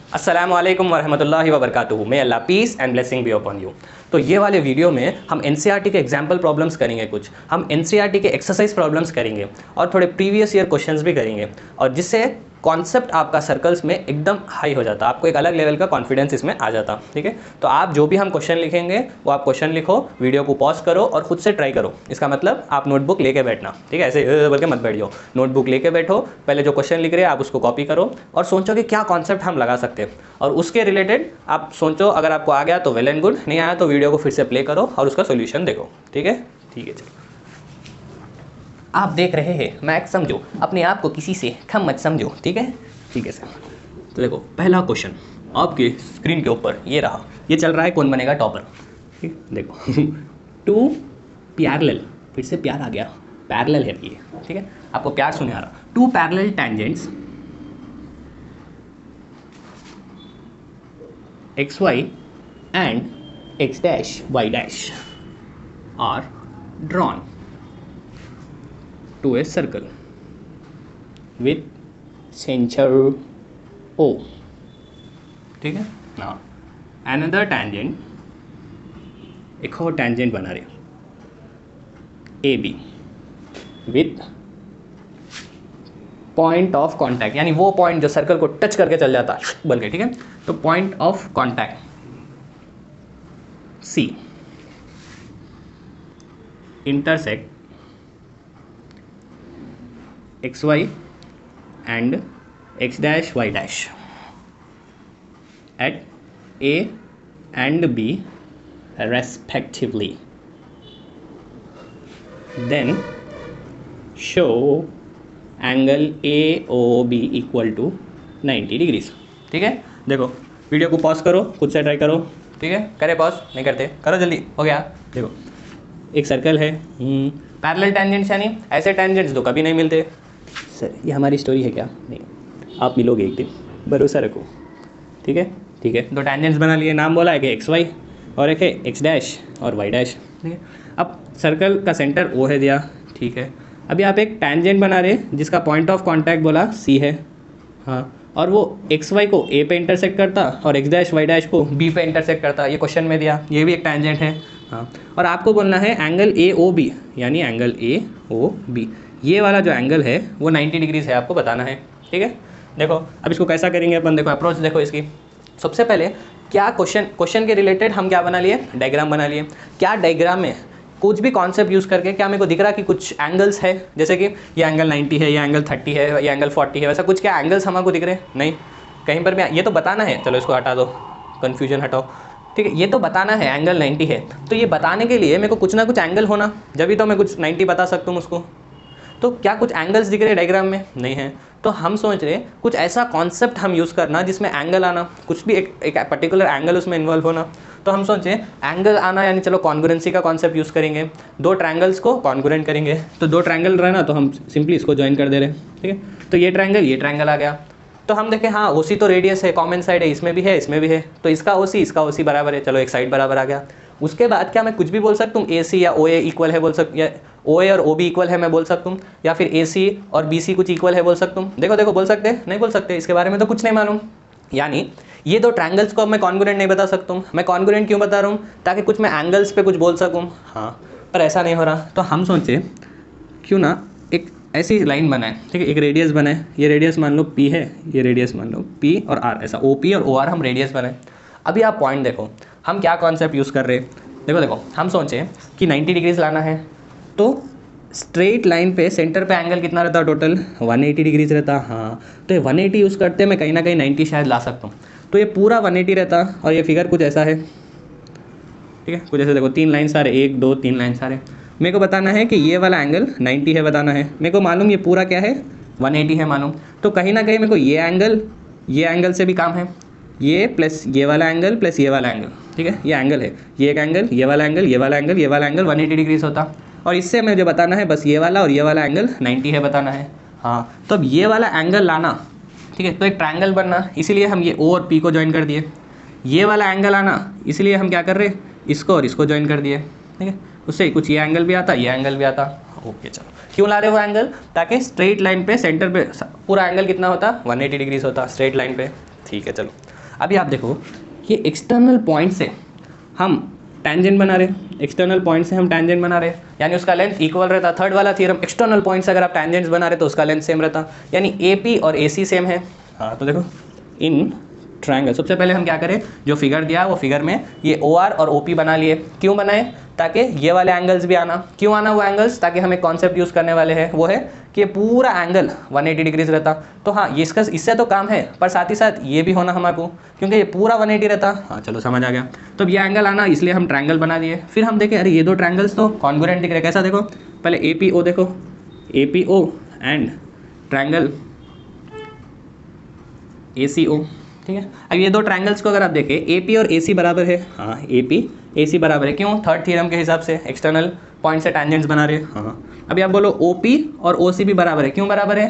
अस्सलामु अलैकुम वरहमतुल्लाहि वबरकातुहू। May Allah peace and blessing be upon you. तो ये वाले वीडियो में हम एनसीईआरटी के एग्जाम्पल प्रॉब्लम्स करेंगे, कुछ हम एनसीईआरटी के एक्सरसाइज प्रॉब्लम्स करेंगे और थोड़े प्रीवियस ईयर क्वेश्चंस भी करेंगे, और जिससे कॉन्सेप्ट आपका सर्कल्स में एकदम हाई हो जाता, आपको एक अलग लेवल का कॉन्फिडेंस इसमें आ जाता। ठीक है, तो आप जो भी हम क्वेश्चन लिखेंगे वो आप क्वेश्चन लिखो, वीडियो को पॉज करो और खुद से ट्राई करो। इसका मतलब आप नोटबुक लेके बैठना, ठीक है, ऐसे बोल के मत बैठ जाओ, नोटबुक लेके बैठो, पहले जो क्वेश्चन लिख रहे हैं आप उसको कॉपी करो और सोचो कि क्या कॉन्सेप्ट हम लगा सकते हैं, और उसके रिलेटेड आप सोचो। अगर आपको आ गया तो वेल एंड गुड, नहीं आया तो वीडियो को फिर से प्ले करो और उसका सोल्यूशन देखो। ठीक है, चलो। आप देख रहे हैं मैथ समझो, अपने आप को किसी से कम मत समझो। ठीक है सर। तो देखो पहला क्वेश्चन आपके स्क्रीन के ऊपर ये रहा, ये चल रहा है कौन बनेगा टॉपर। ठीक, देखो टू पैरेलल, फिर से प्यार आ गया, पैरेलल है ये। ठीक है, आपको प्यार सुने आ रहा। Two parallel tangents xy and x dash y dash are drawn to a circle with center O. ठीक है ना, another tangent, एक और tangent बना रहे AB with point of contact, यानी वो पॉइंट जो सर्कल को टच करके चल जाता है बन के। ठीक है, तो point of contact C intersect XY and x dash y dash at A and B respectively, then show angle AOB equal to 90 degrees. ठीक है, देखो वीडियो को पॉज करो, खुद से ट्राई करो। ठीक है, करे पॉज, नहीं करते करो, जल्दी हो गया। देखो एक सर्कल है, पैरेलल टेंजेंट्स, यानी ऐसे टेंजेंट्स तो कभी नहीं मिलते। सर ये हमारी स्टोरी है क्या? नहीं, आप मिलोगे एक दिन, भरोसा रखो। ठीक है, दो टेंजेंट्स बना लिए, नाम बोला है कि XY और एक है x डैश और y डैश। ठीक है, अब सर्कल का सेंटर O है दिया। ठीक है, अभी आप एक टैंजेंट बना रहे जिसका पॉइंट ऑफ कांटेक्ट बोला C है, हाँ, और वो XY को A पे इंटरसेक्ट करता और x डैश y डैश को B पे इंटरसेक्ट करता। ये क्वेश्चन में दिया, ये भी एक टैंजेंट है, हाँ, और आपको बोलना है एंगल AOB, यानी एंगल AOB ये वाला जो एंगल है वो 90 डिग्रीज है, आपको बताना है। ठीक है, देखो अब इसको कैसा करेंगे अपन, देखो अप्रोच देखो इसकी। सबसे पहले क्या क्वेश्चन के रिलेटेड हम क्या बना लिए, डायग्राम बना लिए। क्या डायग्राम में कुछ भी कॉन्सेप्ट यूज़ करके क्या मेरे को दिख रहा कि कुछ एंगल्स है, जैसे कि ये एंगल 90 है, ये एंगल 30 है, ये एंगल 40 है, वैसा कुछ क्या एंगल्स हमको दिख रहे हैं? नहीं, कहीं पर भी ये तो बताना है। चलो इसको हटा दो, कन्फ्यूजन हटाओ। ठीक है, ये तो बताना है एंगल 90 है, तो ये बताने के लिए मेरे को कुछ ना कुछ एंगल होना, जब तो मैं कुछ 90 बता सकता हूँ उसको। तो क्या कुछ एंगल्स दिख रहे डायग्राम में? नहीं है। तो हम सोच रहे कुछ ऐसा कॉन्सेप्ट हम यूज़ करना जिसमें एंगल आना, कुछ भी एक पर्टिकुलर एंगल उसमें इन्वॉल्व होना। तो हम सोचे एंगल आना, यानी चलो कॉन्ग्रुएंसी का कॉन्सेप्ट यूज़ करेंगे, दो ट्रायंगल्स को कॉन्ग्रुएंट करेंगे। तो दो ट्रायंगल रहना तो हम सिंपली इसको ज्वाइन कर दे रहे हैं। ठीक है, तो ये ट्रायंगल आ गया। तो हम देखें, हाँ OC तो रेडियस है, कॉमन साइड है, इसमें भी है, इसमें भी है, तो इसका OC बराबर है, चलो एक साइड बराबर आ गया। उसके बाद क्या मैं कुछ भी बोल सकता हूँ, AC या OA इक्वल है बोल सकता, या OA और OB इक्वल है मैं बोल सकता हूँ, या फिर AC और BC कुछ इक्वल है बोल सकता हूँ। देखो बोल सकते हैं, नहीं बोल सकते, इसके बारे में तो कुछ नहीं मालूम। यानी ये दो ट्रायंगल्स को अब मैं कॉन्ग्रुएंट नहीं बता सकता हूँ। मैं कॉन्ग्रुएंट क्यों बता रहा हूँ? ताकि कुछ मैं एंगल्स पे कुछ बोल सकूँ, हाँ, पर ऐसा नहीं हो रहा। तो हम सोचे क्यों ना एक ऐसी लाइन बनाए, ठीक है, एक रेडियस बनाए। ये रेडियस मान लो P है, ये रेडियस मान लो P और R, ऐसा OP और OR हम रेडियस बनाए। अभी आप पॉइंट देखो, हम क्या कॉन्सेप्ट यूज़ कर रहे हैं। देखो हम सोचें कि 90 डिग्रीज लाना है, तो स्ट्रेट लाइन पे सेंटर पे एंगल कितना रहता है टोटल? 180 डिग्रीज रहता। हाँ, तो ये 180 यूज़ करते मैं कहीं ना कहीं 90 शायद ला सकता हूँ। तो ये पूरा 180 रहता, और ये फिगर कुछ ऐसा है। ठीक है, कुछ ऐसे देखो, 3 लाइन सारे, 1 2 3 लाइन सारे। मेरे को बताना है कि ये वाला एंगल 90 है, बताना है। मेरे को मालूम ये पूरा क्या है, 180 है मालूम। तो कहीं ना कहीं मेरे को ये एंगल से भी काम है, ये प्लस ये वाला एंगल प्लस ये वाला एंगल। ठीक है, ये एंगल है, ये एक एंगल, ये वाला एंगल, ये वाला एंगल, ये वाला एंगल 180 डिग्रीज होता। और इससे मुझे बताना है बस ये वाला और ये वाला एंगल 90 है बताना है। हाँ, तो अब ये वाला एंगल लाना, ठीक है, तो एक ट्रायंगल बनना, इसीलिए हम ये O और P को ज्वाइन कर दिए। ये वाला एंगल आना, इसलिए हम क्या कर रहे, इसको और इसको ज्वाइन कर दिए। ठीक है, उससे कुछ ये एंगल भी आता, ये एंगल भी आता। ओके, चलो क्यों ला रहे हो एंगल? ताकि स्ट्रेट लाइन पे सेंटर पे पूरा एंगल कितना होता, 180 डिग्रीज होता स्ट्रेट लाइन पे। ठीक है, चलो अभी आप देखो कि एक्सटर्नल पॉइंट से हम टेंजेंट बना रहे हैं, एक्सटर्नल पॉइंट से हम टेंजेंट बना रहे हैं, यानी उसका लेंथ इक्वल रहता। थर्ड वाला थ्योरम, एक्सटर्नल पॉइंट से अगर आप टेंजेंट्स बना रहे तो उसका लेंथ सेम रहता, यानी AP और AC सेम है। हाँ तो देखो इन ट्रायंगल, सबसे पहले हम क्या करें, जो फिगर दिया वो फिगर में ये OR और OP बना लिए। क्यों बनाए, ताकि ये वाले एंगल्स भी आना। क्यों आना वो एंगल्स, ताकि हम एक कॉन्सेप्ट यूज़ करने वाले हैं, वो है कि पूरा एंगल 180 डिग्रीज रहता। तो हाँ ये इससे तो काम है, पर साथ ही साथ ये भी होना हमारे को, क्योंकि ये पूरा 180 रहता। हाँ चलो समझ आ गया। तो ये एंगल आना, इसलिए हम ट्रायंगल बना दिए। फिर हम देखें अरे ये दो ट्रायंगल्स तो कॉन्ग्रुएंट दिख रहे, कैसा देखो, पहले APO देखो, APO एंड ट्रायंगल ACO, ठीक है। अब ये दो ट्रायंगल्स को अगर आप देखें AP और AC बराबर है, हाँ AP AC बराबर है। क्यों, थर्ड थ्योरम के हिसाब से एक्सटर्नल पॉइंट से टेंजेंट्स बना रहे हैं। हाँ अभी आप बोलो OP और OC भी बराबर है। क्यों बराबर है,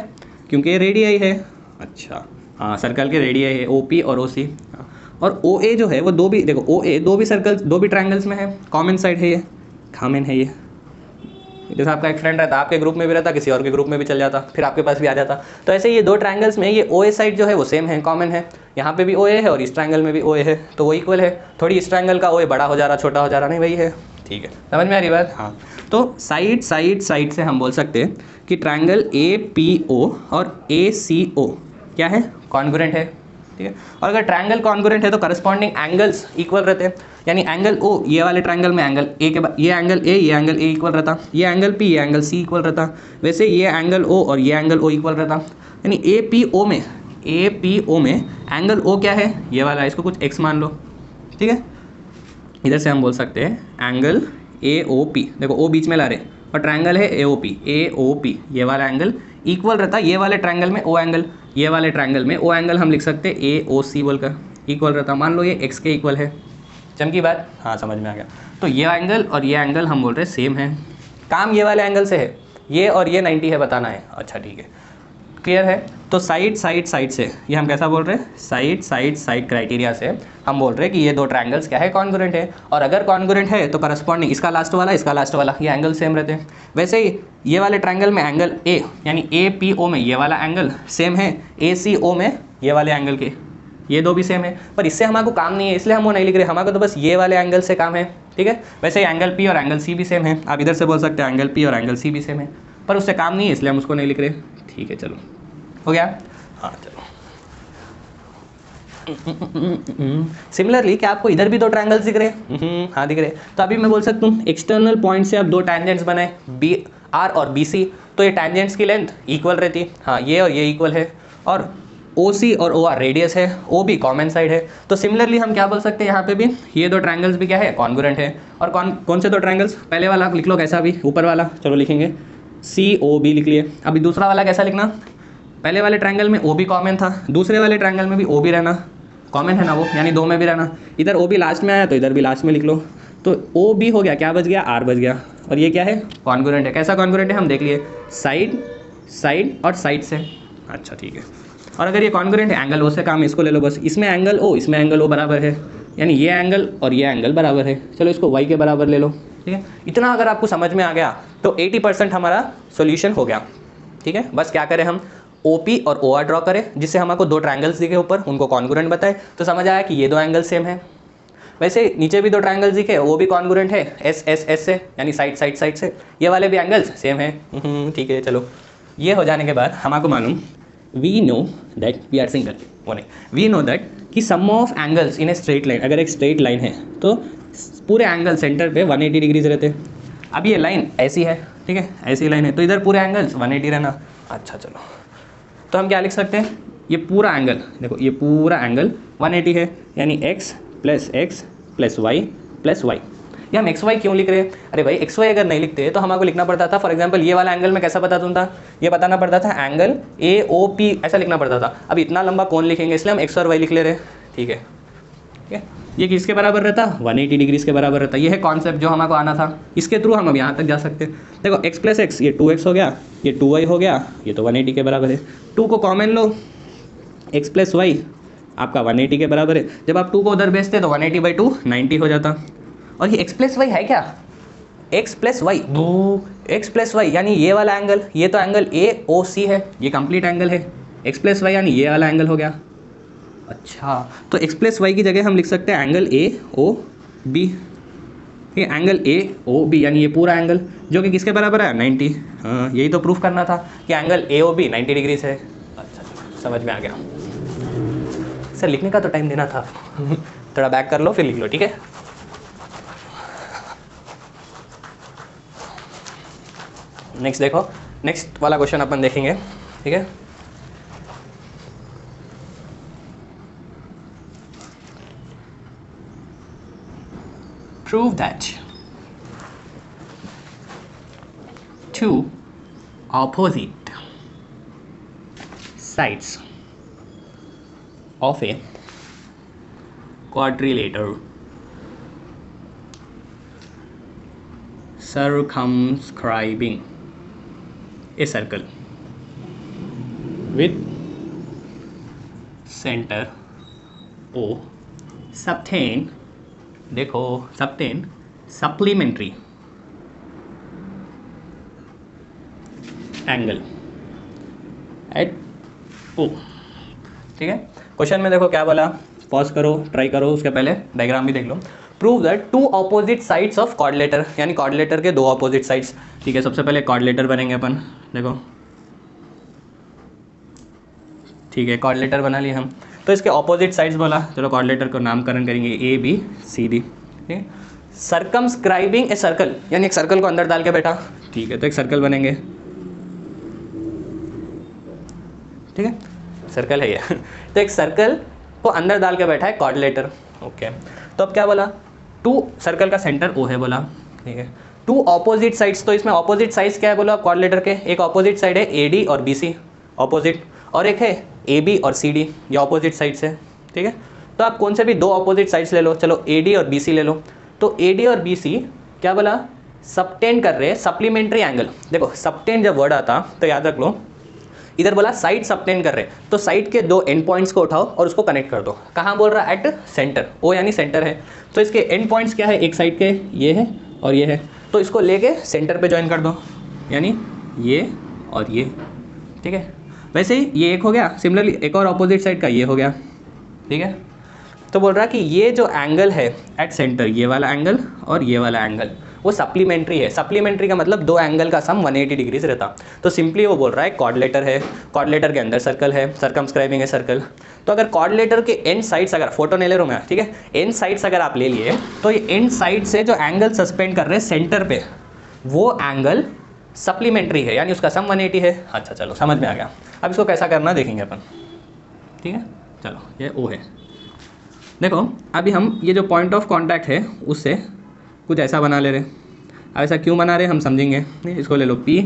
क्योंकि ये रेडियाई है। अच्छा हाँ सर्कल के रेडियाई है OP और OC। और OA जो है वो दो भी देखो, OA दो भी सर्कल्स, दो भी ट्रायंगल्स में है, कॉमन साइड है ये, कॉमन है ये। जैसे आपका एक फ्रेंड रहता, आपके ग्रुप में भी रहता, किसी और के ग्रुप में भी चल जाता, फिर आपके पास भी आ जाता। तो ऐसे ये दो ट्रायंगल्स में ये OA साइड जो है वो सेम है, कॉमन है। यहाँ पे भी OA है और इस ट्रायंगल में भी OA है, तो वो इक्वल है। थोड़ी इस ट्रायंगल का OA बड़ा हो जा रहा, छोटा हो जा रहा, नहीं वही है। ठीक है, समझ में आ रही बात। हाँ तो साइड साइड साइड से हम बोल सकते हैं कि ट्रायंगल APO और ACO क्या है, कॉन्ग्रुएंट है। ठीक है, और अगर ट्रायंगल कॉन्ग्रुएंट है तो करस्पॉन्डिंग एंगल्स इक्वल रहते हैं, यानी एंगल O ये वाले ट्रायंगल में एंगल A के ये एंगल A इक्वल रहता, ये एंगल P ये एंगल C इक्वल रहता, वैसे ये एंगल O और ये एंगल O इक्वल रहता। यानी APO में एंगल O क्या है, ये वाला, इसको कुछ x मान लो। ठीक है, इधर से हम बोल सकते हैं एंगल AOP, देखो O बीच में ला रहे और ट्रायंगल है AOP, ये वाला एंगल इक्वल रहता ये वाले ट्रायंगल में O एंगल, ये वाले ट्रायंगल में O एंगल हम लिख सकते हैं AOC बोलकर, इक्वल रहता। मान लो ये x के इक्वल है, चमकी बात। हाँ समझ में आ गया। तो ये एंगल और ये एंगल हम बोल रहे हैं सेम है, काम ये वाले एंगल से है, ये और ये 90 है बताना है। अच्छा ठीक है, क्लियर है। तो साइड साइड साइड से ये हम कैसा बोल रहे हैं, साइड साइड साइड क्राइटेरिया से हम बोल रहे हैं कि ये दो ट्रायंगल्स क्या है, कॉन्ग्रुएंट है। और अगर कॉन्ग्रुएंट है तो करस्पॉन्डिंग इसका लास्ट वाला ये एंगल सेम रहते हैं। वैसे ही ये वाले ट्रायंगल में एंगल A यानी APO में ये वाला एंगल सेम है, ACO में ये वाले एंगल के ये दो भी सेम है। पर इससे हमारे काम नहीं है, इसलिए हम वो नहीं लिख रहे, हमारे तो बस ये वाले एंगल से काम है। ठीक है, वैसे एंगल P और एंगल C भी सेम है, आप इधर से बोल सकते हैं एंगल P और एंगल C भी सेम है, पर उससे काम नहीं है, इसलिए हम उसको नहीं लिख रहे। ठीक है चलो, हो गया। हाँ चलो, सिमिलरली क्या आपको इधर भी दो ट्रायंगल्स दिख रहे हैं? हाँ दिख रहे। तो अभी मैं बोल सकता हूँ एक्सटर्नल पॉइंट से आप दो टैंजेंट्स बनाए BR और BC, तो ये टैंजेंट्स की लेंथ इक्वल रहती। हाँ ये और ये इक्वल है, और OC और OR रेडियस है, OB कॉमन साइड है। तो सिमिलरली हम क्या बोल सकते हैं, यहाँ पे भी ये दो ट्रायंगल्स भी क्या है, कॉन्ग्रुएंट है। और कौन से दो ट्रायंगल्स, पहले वाला लिख लो कैसा भी, ऊपर वाला चलो लिखेंगे COB लिख लिए। अभी दूसरा वाला कैसा लिखना, पहले वाले ट्रायंगल में OB कॉमन था, दूसरे वाले ट्रायंगल में भी OB रहना कॉमन है ना वो, यानी दो में भी रहना। इधर OB लास्ट में आया तो इधर भी लास्ट में लिख लो। तो OB हो गया, क्या बच गया, R बच गया। और ये क्या है, कॉन्ग्रुएंट है। कैसा कॉन्ग्रुएंट है, हम देख लिए साइड साइड और साइड से। अच्छा ठीक है, और अगर ये कॉन्ग्रुएंट है एंगल O से काम, इसको ले लो बस, इसमें एंगल O इसमें एंगल O बराबर है, यानी ये एंगल और ये एंगल बराबर है। चलो इसको Y के बराबर ले लो। ठीक है, इतना अगर आपको समझ में आ गया तो 80% हमारा सोल्यूशन हो गया। ठीक है, बस क्या करें हम OP और OR ड्रॉ करें, जिससे हमको दो ट्रायंगल्स दिखे ऊपर, उनको कॉन्ग्रुएंट बताए, तो समझ आया कि ये दो एंगल सेम है। वैसे नीचे भी दो ट्रायंगल्स दिखे, वो भी कॉन्ग्रुएंट है S से, यानी साइड साइड साइड से, ये वाले भी एंगल्स सेम है। ठीक है चलो, ये हो जाने के बाद हमको मालूम, we know that we are single, वो नहीं, वी नो दैट कि sum of angles in a straight line, अगर एक स्ट्रेट लाइन है तो पूरे एंगल सेंटर पे 180 डिग्रीज रहते हैं। अब ये लाइन ऐसी है, ठीक है, ऐसी लाइन है, तो इधर पूरे एंगल्स 180 रहना। अच्छा चलो, तो हम क्या लिख सकते हैं, ये पूरा एंगल देखो, ये पूरा एंगल 180 है, यानी x plus y plus y। ये हम XY क्यों लिख रहे हैं, अरे भाई XY अगर नहीं लिखते तो हमको लिखना पड़ता था, फॉर एग्जांपल ये वाला एंगल में कैसा बता दूँ था, ये बताना पड़ता था एंगल AOP, ऐसा लिखना पड़ता था। अब इतना लंबा कौन लिखेंगे, इसलिए हम x और y लिख ले रहे हैं। ठीक है, ठीक है, ये किसके बराबर रहता, 180 डिग्रीज के बराबर रहता। ये है कॉन्सेप्ट जो हमको आना था, इसके थ्रू हम अब यहाँ तक जा सकते हैं। देखो x प्लस x, ये 2x हो गया, ये 2y हो गया, ये तो 180 के बराबर है। 2 को कॉमन लो, x प्लस y आपका 180 के बराबर है। जब आप 2 को उधर भेजते तो 180/2 90 हो जाता। और ये x प्लस वाई है क्या, x plus Y, x plus Y यानी ये वाला एंगल, ये तो एंगल AOC है, ये कंप्लीट एंगल है। x प्लस वाई यानी ये वाला एंगल हो गया। अच्छा, तो x प्लस वाई की जगह हम लिख सकते हैं एंगल ए ओ बी। ठीक है, एंगल ए ओ बी यानी ये पूरा एंगल जो कि किसके बराबर है 90। हाँ, यही तो प्रूफ करना था कि angle A O B 90 degree है। अच्छा, समझ में आ गया। सर लिखने का तो टाइम देना था थोड़ा बैक कर लो फिर लिख लो, ठीक है। नेक्स्ट देखो, नेक्स्ट वाला क्वेश्चन अपन देखेंगे, ठीक है। Prove that two opposite sides of a quadrilateral circumscribing a circle with center O subtend, देखो सबटेन सप्लीमेंट्री एंगल एट ओ। ठीक है, क्वेश्चन में देखो क्या बोला, पॉज करो, ट्राई करो, उसके पहले डायग्राम भी देख लो। Prove that two opposite sides of quadrilateral, यानी क्वाड्रिलेटर के दो ऑपोजिट साइड्स। ठीक है, सबसे पहले क्वाड्रिलेटर बनेंगे अपन, देखो ठीक है, क्वाड्रिलेटर बना लिए हम, तो इसके ऑपोजिट साइड्स बोला, चलो क्वाड्रिलेटर को नामकरण करेंगे ए बी सी डी। ठीक है, सर्कमस्क्राइबिंग ए सर्कल, यानी एक सर्कल को अंदर डाल के बैठा। ठीक है, तो एक सर्कल बनेंगे, ठीक है, सर्कल है ये तो एक सर्कल को अंदर डाल के बैठा है क्वाड्रिलेटर। ओके, तो अब क्या बोला, टू सर्कल का सेंटर ओ है बोला। ठीक है, टू ऑपोजिट साइड्स, तो इसमें ऑपोजिट साइड्स क्या है बोला क्वाड्रिलेटर के, एक ऑपोजिट साइड है ए डी और बी सी ऑपोजिट, और एक है ए बी और सी डी, ये ऑपोजिट साइड्स है। ठीक है, तो आप कौन से भी दो ऑपोजिट साइड्स ले लो, चलो ए डी और बी सी ले लो, तो ए डी और बी सी क्या बोला, सबटेंड कर रहे हैं सप्लीमेंट्री एंगल। देखो सबटेंड जब वर्ड आता तो याद रख लो, इधर बोला साइड सबटेंड कर रहे हैं, तो साइड के दो एंड पॉइंट्स को उठाओ और उसको कनेक्ट कर दो। कहाँ बोल रहा है, एट सेंटर, ओ यानी सेंटर है, तो इसके एंड पॉइंट्स क्या है, एक साइड के ये है और ये है, तो इसको लेके सेंटर पे ज्वाइन कर दो, यानी ये और ये। ठीक है, वैसे ही ये एक हो गया, सिमिलरली एक और ऑपोजिट साइड का ये हो गया। ठीक है, तो बोल रहा है कि ये जो एंगल है एट सेंटर, ये वाला एंगल और ये वाला एंगल वो सप्लीमेंट्री है। सप्लीमेंट्री का मतलब दो एंगल का सम 180 डिग्री से रहता। तो सिंपली वो बोल रहा है क्वाड्रिलेटर है, क्वाड्रिलेटर के अंदर सर्कल है, सर्कमस्क्राइबिंग है सर्कल। तो अगर क्वाड्रिलेटर के एंड साइड्स, अगर फोटो नहीं ले रहा हूँ मैं, ठीक है, एंड साइड्स अगर आप ले लिए, तो ये एंड साइड से जो एंगल सस्पेंड कर रहे हैं सेंटर पे, वो एंगल सप्लीमेंट्री है, यानी उसका सम 180 है। अच्छा चलो समझ में आ गया। अब इसको कैसा करना देखेंगे अपन। ठीक है, चलो ये ओ है। देखो अभी हम ये जो पॉइंट ऑफ कांटेक्ट है उससे कुछ ऐसा बना ले रहे। अब ऐसा क्यों बना रहे हम समझेंगे। इसको ले लो P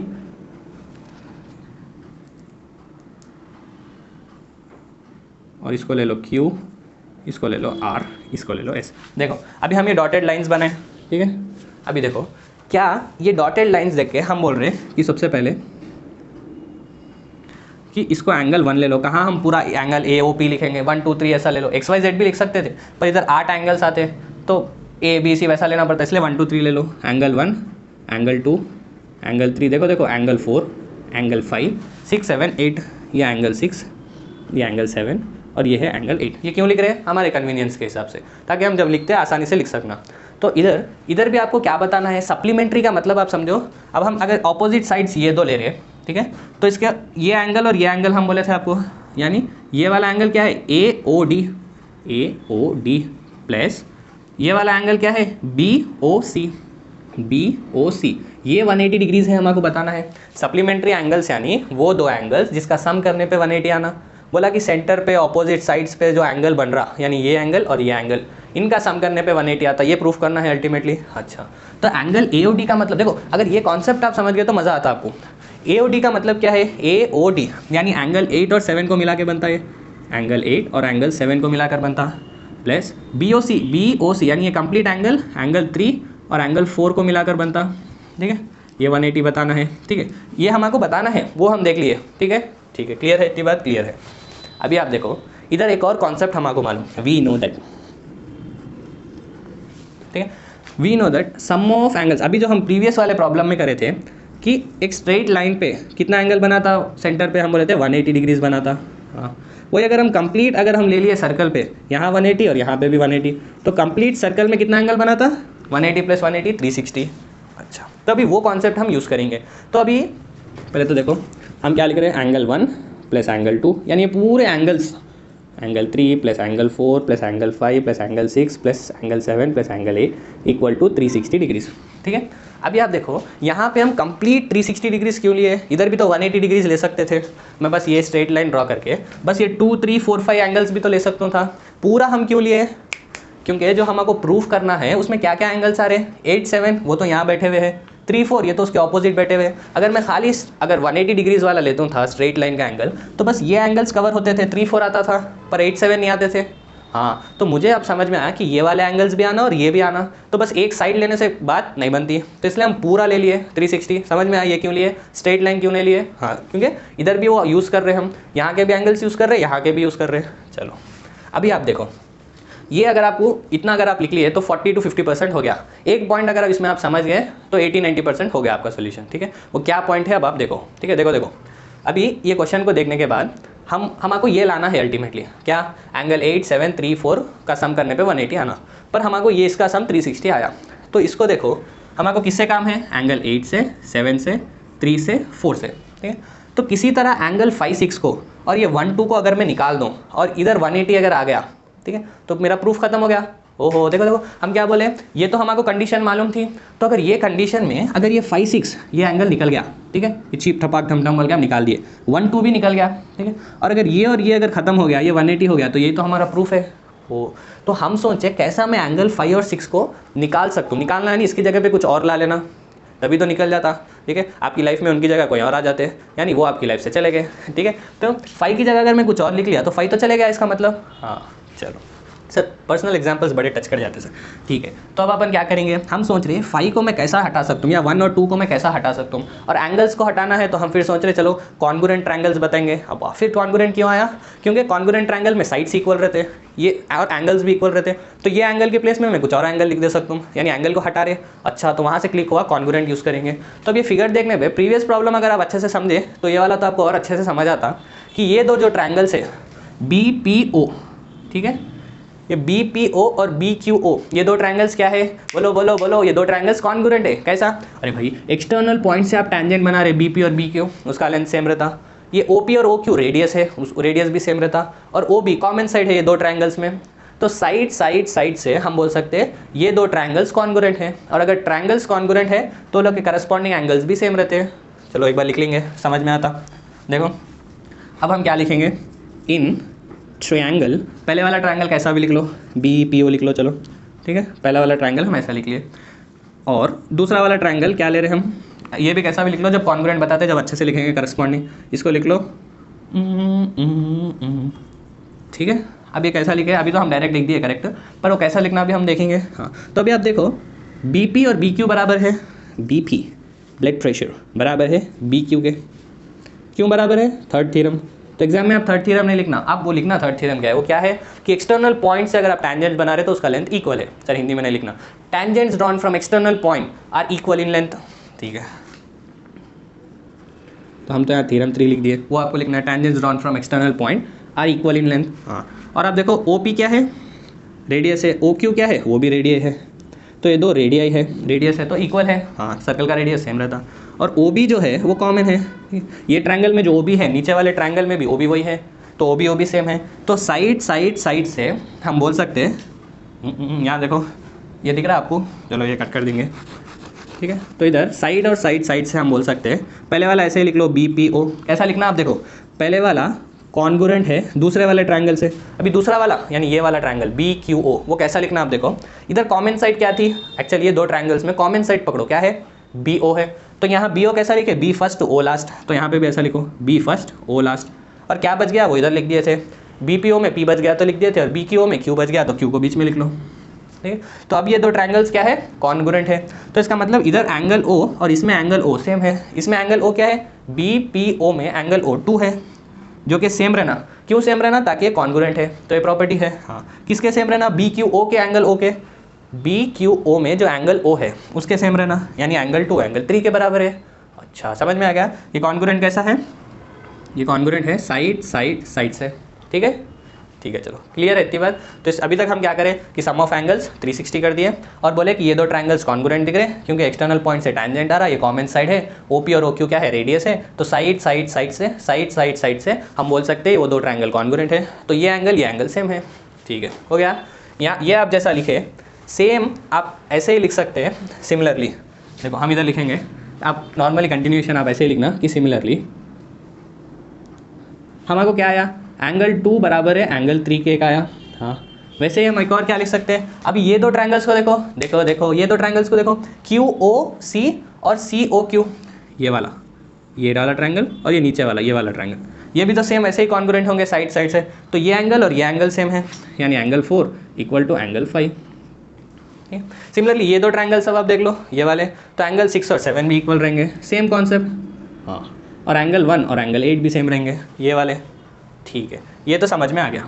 और इसको ले लो Q, इसको ले लो R, इसको ले लो S। देखो अभी हम ये डॉटेड लाइंस बनाए, ठीक है। अभी देखो क्या ये डॉटेड लाइंस देख के हम बोल रहे हैं कि सबसे पहले कि इसको एंगल 1 ले लो। कहाँ हम पूरा एंगल AOP लिखेंगे, 1 2 3 ऐसा ले लो, XYZ भी लिख सकते थे, पर इधर 8 एंगल्स आते तो ABC वैसा लेना पड़ता है, इसलिए 1 2 3 ले लो। एंगल 1, एंगल 2, एंगल 3, देखो देखो एंगल 4, एंगल 5, 6 7 8, ये एंगल 6, ये एंगल 7 और ये है एंगल 8। ये क्यों लिख रहे हैं, हमारे कन्वीनियंस के हिसाब से, ताकि हम जब लिखते हैं आसानी से लिख सकना। तो इधर भी आपको क्या बताना है, सप्लीमेंट्री का मतलब आप समझो। अब हम अगर ऑपोजिट साइड्स ये दो ले रहे हैं, ठीक है, तो इसके ये एंगल और ये एंगल हम बोले थे आपको, यानी ये वाला एंगल क्या है AOD प्लस ये वाला एंगल क्या है BOC, ये 180 डिग्रीज है, हमको बताना है। सप्लीमेंट्री एंगल्स यानी वो दो एंगल्स जिसका सम करने पे 180 आना। बोला कि सेंटर पे ऑपोजिट साइड्स पे जो एंगल बन रहा, यानी ये एंगल और ये एंगल, इनका सम करने पे 180 आता, ये प्रूफ करना है अल्टीमेटली। अच्छा, तो एंगल AOD का मतलब देखो, अगर ये कॉन्सेप्ट आप समझ गए तो मज़ा आता आपको। AOD का मतलब क्या है, AOD यानी एंगल 8 और 7 को मिला के बनता है, एंगल 8 और एंगल 7 को मिलाकर बनता, प्लस BOC यानी ये कंप्लीट एंगल 3 और एंगल 4 को मिलाकर बनता। ठीक है, ये 180 बताना है। ठीक है, ये हमको बताना है, वो हम देख लिए। ठीक है, क्लियर है, इतनी बात क्लियर है। अभी आप देखो इधर एक और कॉन्सेप्ट हमको मालूम, वी नो दैट, ठीक है, we know that sum of angles. अभी जो हम प्रीवियस वाले प्रॉब्लम में करे थे कि एक स्ट्रेट लाइन पे कितना एंगल बना था, सेंटर पे हम बोले थे 180 डिग्रीज बना था। हाँ, वही अगर हम कंप्लीट अगर हम ले लिए सर्कल पे, यहाँ 180 और यहाँ पे भी 180, तो कंप्लीट सर्कल में कितना एंगल बना था 180 + 180 360। अच्छा, तो अभी वो कॉन्सेप्ट हम यूज़ करेंगे। तो अभी पहले तो देखो हम क्या लिख रहे हैं, एंगल 1 + एंगल 2, यानी ये पूरे angles, angle 3 + angle 4 + angle 5 + angle 6 + angle 7 + angle 8 = 360 degrees. ठीक है, अभी आप देखो यहाँ पे हम कंप्लीट 360 डिग्रीज क्यों लिए, इधर भी तो 180 डिग्रीज ले सकते थे, मैं बस ये स्ट्रेट लाइन ड्रॉ करके बस ये 2 3 4 5 एंगल्स भी तो ले सकता था। पूरा हम क्यों लिए, क्योंकि जो हमको प्रूफ करना है उसमें क्या क्या एंगल्स आ रहे हैं, 8 7 वो तो यहाँ बैठे हुए हैं, 3 4 ये तो उसके ऑपोजिट बैठे हुए। अगर मैं खाली अगर 180 डिग्रीज वाला लेता था स्ट्रेट लाइन का एंगल, तो बस ये एंगल्स कवर होते थे, 3 4 आता था, पर 8 7 नहीं आते थे। हाँ, तो मुझे अब समझ में आया कि ये वाले एंगल्स भी आना और ये भी आना, तो बस एक साइड लेने से बात नहीं बनती, तो इसलिए हम पूरा ले लिए 360। समझ में आया ये क्यों लिए, स्ट्रेट लाइन क्यों नहीं लिए, हाँ क्योंकि इधर भी वो यूज़ कर रहे हैं, हम यहाँ के भी एंगल्स यूज़ कर रहे हैं, यहाँ के भी यूज़ कर रहे हैं। चलो अभी आप देखो, ये अगर आपको इतना अगर आप लिख लिए तो 40 to 50% हो गया। एक पॉइंट अगर इसमें आप समझ गए तो 80-90% हो गया आपका सोल्यूशन। ठीक है, वो क्या पॉइंट है अब आप देखो। ठीक है, देखो अभी ये क्वेश्चन को देखने के बाद हमको ये लाना है अल्टीमेटली क्या, एंगल 8 7 3 4 का सम करने पे 180 आना, पर हमको ये इसका सम 360 आया। तो इसको देखो हमको किससे काम है, एंगल 8 से 7 से 3 से 4 से। ठीक है, तो किसी तरह एंगल 5 6 को और ये 1 2 को अगर मैं निकाल दूँ और इधर 180 अगर आ गया, ठीक है, तो मेरा प्रूफ खत्म हो गया। ओहो देखो हम क्या बोले, ये तो हमको कंडीशन मालूम थी, तो अगर ये कंडीशन में अगर ये 5 6 ये एंगल निकल गया, ठीक है, ये चीप ठपाक ठम बोल के हम निकाल दिए, 1 2 भी निकल गया। ठीक है, और अगर ये और ये अगर खत्म हो गया, ये 180 हो गया, तो ये तो हमारा प्रूफ है। हो तो हम सोचे कैसा मैं एंगल 5 और 6 को निकाल सकता हूँ, निकालना है नहीं, इसकी जगह पे कुछ और ला लेना तभी तो निकल जाता। ठीक है, आपकी लाइफ में उनकी जगह कोई और आ जाते, यानी वो आपकी लाइफ से चले गए। ठीक है, तो 5 की जगह अगर मैं कुछ और लिख लिया तो 5 तो चले गया इसका मतलब। हाँ चलो सर, पर्सनल एग्जांपल्स बड़े टच कर जाते हैं सर। ठीक है, तो अब अपन क्या करेंगे, हम सोच रहे हैं 5 को मैं कैसा हटा सकता हूँ या 1 और 2 को मैं कैसा हटा सकता हूँ, और एंगल्स को हटाना है तो हम फिर सोच रहे चलो कॉन्ग्रुएंट ट्रायंगल्स बताएंगे। अब फिर कॉन्ग्रुएंट क्यों आया, क्योंकि कॉन्ग्रुएंट ट्रायंगल में साइड्स इक्वल रहते, ये और एंगल्स भी इक्वल रहते, तो ये एंगल के प्लेस में मैं कुछ और एंगल लिख दे सकता हूँ, यानी एंगल को हटा रहे। अच्छा, तो वहाँ से क्लिक हुआ कॉन्ग्रुएंट यूज़ करेंगे। तो अब ये फिगर देखने पे प्रीवियस प्रॉब्लम अगर आप अच्छे से समझे तो ये वाला तो आपको और अच्छे से समझ आता कि ये दो जो ट्रायंगल्स है BPO, ठीक है, ये BPO और BQO, ये दो ट्रायंगल्स क्या है, बोलो बोलो बोलो, ये दो ट्रायंगल्स कॉन्ग्रुएंट है। कैसा, अरे भाई एक्सटर्नल पॉइंट से आप टैंजेंट बना रहे BP और BQ, उसका लेंथ सेम रहता। ये OP और OQ रेडियस है, उस रेडियस भी सेम रहता, और OB कॉमन साइड है ये दो ट्रायंगल्स में, तो साइड साइड साइड से हम बोल सकते हैं ये दो ट्रायंगल्स कॉन्ग्रुएंट हैं, और अगर ट्रायंगल्स कॉन्ग्रुएंट है तो लोग के करस्पॉन्डिंग एंगल्स भी सेम रहते हैं। चलो एक बार लिख लेंगे, समझ में आता। देखो अब हम क्या लिखेंगे, इन ट्रायंगल, पहले वाला ट्रायंगल कैसा भी लिख लो, BPO लिख लो, चलो ठीक है, पहला वाला ट्रायंगल हम ऐसा लिख लिए, और दूसरा वाला ट्रायंगल क्या ले रहे हैं हम, ये भी कैसा भी लिख लो, जब कॉन्ग्रुएंट बताते हैं, जब अच्छे से लिखेंगे करस्पॉन्डिंग, इसको लिख लो। ठीक है, अब ये कैसा लिखे, अभी तो हम डायरेक्ट लिख दिए करेक्ट, पर वो कैसा लिखना अभी हम देखेंगे। हाँ, तो अभी आप देखो BP और BQ बराबर है, BP ब्लड प्रेशर बराबर है BQ के, क्यों बराबर है, थर्ड थ्योरम। तो एग्जाम में आप थर्ड थ्योरम नहीं लिखना, आप वो लिखना थर्ड थ्योरम क्या है, वो क्या है कि एक्सटर्नल पॉइंट से अगर आप टैंजेंट बना रहे तो उसका लेंथ इक्वल है। सर हिंदी में नहीं लिखना, tangents drawn from external point are equal in length. ठीक है, तो हम तो यहाँ थ्योरम 3 लिख दिए, वो आपको लिखना है tangents drawn from external point are equal in length. हाँ, और आप देखो OP क्या है, रेडियस है, OQ क्या है, वो भी रेडियस है, तो ये दो रेडियस है, रेडियस है तो इक्वल है। हाँ, सर्कल का रेडियस सेम रहता, और OB जो है वो कॉमन है, ये ट्रायंगल में जो OB है, नीचे वाले ट्रायंगल में भी OB वही है, तो OB सेम है, तो साइड साइड साइड से हम बोल सकते हैं, यहाँ देखो ये दिख रहा है आपको, चलो ये कट कर देंगे। ठीक है, तो इधर साइड और साइड साइड से हम बोल सकते हैं, पहले वाला ऐसे ही लिख लो BPO, कैसा लिखना आप देखो, पहले वाला कॉन्ग्रुएंट है दूसरे वाले ट्रायंगल से, अभी दूसरा वाला यानी ये वाला ट्रायंगल BQO, वो कैसा लिखना आप देखो, इधर कॉमन साइड क्या थी, एक्चुअली ये दो ट्रायंगल्स में कॉमन साइड पकड़ो, क्या है BO है, तो यहाँ BO कैसा लिखे, B फर्स्ट O लास्ट, तो यहाँ पे भी ऐसा लिखो B फर्स्ट O लास्ट, और क्या बच गया वो इधर लिख दिए थे, BPO में P बच गया तो लिख दिए थे, और BQO में Q बच गया तो Q को बीच में लिख लो। ठीक है, तो अब ये दो ट्रायंगल्स क्या है, कॉन्ग्रुएंट है, तो इसका मतलब इधर एंगल O और इसमें एंगल O सेम है, इसमें एंगल O क्या है, BPO में एंगल O 2 है, जो कि सेम रहना, क्यों सेम रहना, ताकि ये कॉन्ग्रुएंट है, तो ये प्रॉपर्टी है। हाँ, किसके सेम रहना, BQO के एंगल O के, BQO में जो एंगल O है उसके सेम रहना, यानी एंगल 2 एंगल 3 के बराबर है। अच्छा, समझ में आ गया, ये कॉन्ग्रुएंट कैसा है, ये कॉन्ग्रुएंट है साइड साइड साइड से। ठीक है, ठीक है, चलो क्लियर है इतनी बात। तो इस अभी तक हम क्या करें कि सम ऑफ एंगल्स 360 कर दिए और बोले कि ये दो ट्रायंगल्स कॉन्ग्रुएंट दिख रहे हैं क्योंकि एक्सटर्नल पॉइंट से टैंजेंट आ रहा है, ये कॉमन साइड है, ओपी और ओक्यू क्या है, रेडियस है, तो साइड से हम बोल सकते हैं वो दो ट्रायंगल कॉन्ग्रुएंट है, तो ये एंगल सेम है। ठीक है, हो गया। यहाँ ये आप जैसा लिखे सेम आप ऐसे ही लिख सकते हैं सिमिलरली। देखो हम इधर लिखेंगे, आप नॉर्मली कंटिन्यूएशन आप ऐसे ही लिखना कि सिमिलरली हमारे को क्या आया, एंगल 2 बराबर है एंगल 3 के एक आया। हाँ, वैसे ही हम एक और क्या लिख सकते हैं, अभी ये दो ट्रायंगल्स को देखो ये दो ट्रायंगल्स को देखो, QOC और COQ, ये वाला ट्रायंगल और ये नीचे वाला ये वाला ट्रायंगल, ये भी तो सेम ऐसे ही कॉन्ग्रुएंट होंगे साइड से, तो ये एंगल और ये एंगल सेम है, यानी angle 4 equal to angle 5। Similarly ये दो ट्रायंगल सब आप देख लो ये वाले, तो एंगल 6 और 7 भी इक्वल रहेंगे, सेम कॉन्सेप्ट। हाँ, और एंगल 1 और एंगल 8 भी सेम रहेंगे ये वाले। ठीक है, ये तो समझ में आ गया।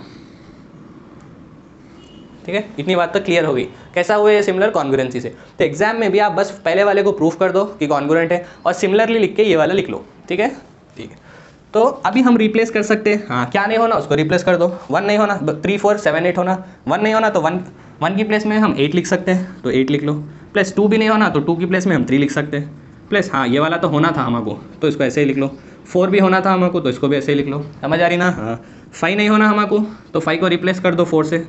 ठीक है, इतनी बात तो क्लियर हो गई कैसा हुआ ये सिमिलर कॉन्ग्रुएंसी से। तो एग्जाम में भी आप बस पहले वाले को प्रूफ कर दो कि कॉन्ग्रुएंट है और सिमिलरली लिख के ये वाला लिख लो। ठीक है, ठीक है। तो अभी हम रिप्लेस कर सकते हैं, हाँ क्या नहीं होना उसको रिप्लेस कर दो, 1 नहीं होना 3 4 7 8 होना, 1 नहीं होना तो 1 की प्लेस में हम 8 लिख सकते हैं, तो 8 लिख लो, प्लस 2 भी नहीं होना तो 2 की प्लेस में हम 3 लिख सकते हैं, प्लस हाँ ये वाला तो होना था हमको तो इसको ऐसे ही लिख लो, 4 भी होना था हमको तो इसको भी ऐसे ही लिख लो, समझ आ रही ना। हाँ, 5 नहीं होना हमको तो 5 को रिप्लेस कर दो 4 से,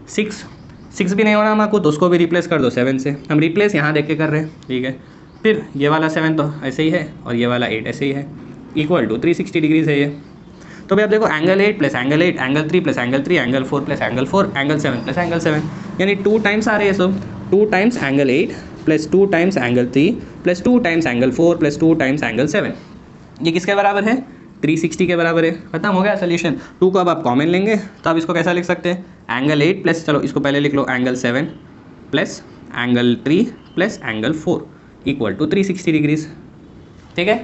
6 भी नहीं होना हमको तो उसको भी रिप्लेस कर दो 7 से, हम रिप्लेस यहाँ देख के कर रहे हैं। ठीक है, फिर ये वाला 7 तो ऐसे ही है और ये वाला 8 ऐसे ही है, इक्वल टू 360 डिग्रीज है ये। तो भाई आप देखो angle 8 plus angle 8, angle 3 plus angle 3, angle 4 plus angle 4, angle 7 plus angle 7, यानी 2 टाइम्स आ रहे हैं सब, 2 times angle 8 plus 2 times angle 3 plus 2 times angle 4 plus 2 times angle 7। ये किसके बराबर है, 360 के बराबर है। खत्म हो गया सोल्यूशन। 2 को अब आप कॉमन लेंगे तो आप इसको कैसा लिख सकते हैं, एंगल 8 प्लस, चलो इसको पहले लिख लो, angle 7 plus angle 3 plus angle 4 equal to 360 degrees. ठीक है,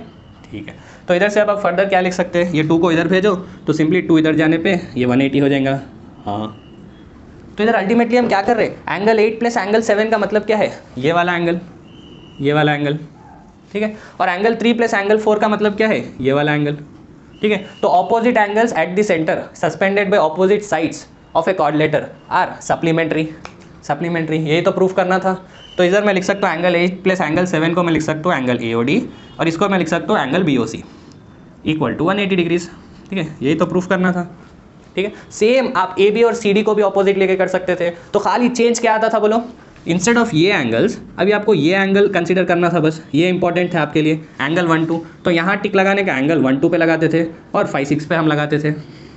ठीक है। तो इधर से अब आप फर्दर क्या लिख सकते हैं, ये 2 को इधर भेजो तो सिंपली 2 इधर जाने पे ये 180 हो जाएगा। हाँ, तो इधर अल्टीमेटली हम क्या कर रहे हैं, एंगल 8 प्लस एंगल 7 का मतलब क्या है, ये वाला एंगल, ये वाला एंगल। ठीक है, और एंगल 3 प्लस एंगल 4 का मतलब क्या है, ये वाला एंगल। ठीक है, तो opposite angles at the centre suspended by opposite sides of a quadrilateral are supplementary, यही तो प्रूफ करना था। तो इधर मैं लिख सकता हूँ एंगल 8 प्लस एंगल 7 को मैं लिख सकता हूँ एंगल AOD और इसको मैं लिख सकता हूँ angle BOC equal to 180 degrees. ठीक है, यही तो प्रूफ करना था। ठीक है, सेम आप AB और CD को भी ऑपोजिट लेके कर सकते थे, तो खाली चेंज क्या आता था बोलो, इंस्टेड ऑफ ये एंगल्स अभी आपको ये एंगल कंसीडर करना था, बस ये इंपॉर्टेंट था आपके लिए, एंगल 1 2, तो यहाँ टिक लगाने का एंगल 1 2 पे लगाते थे और 5 6 पे हम लगाते थे।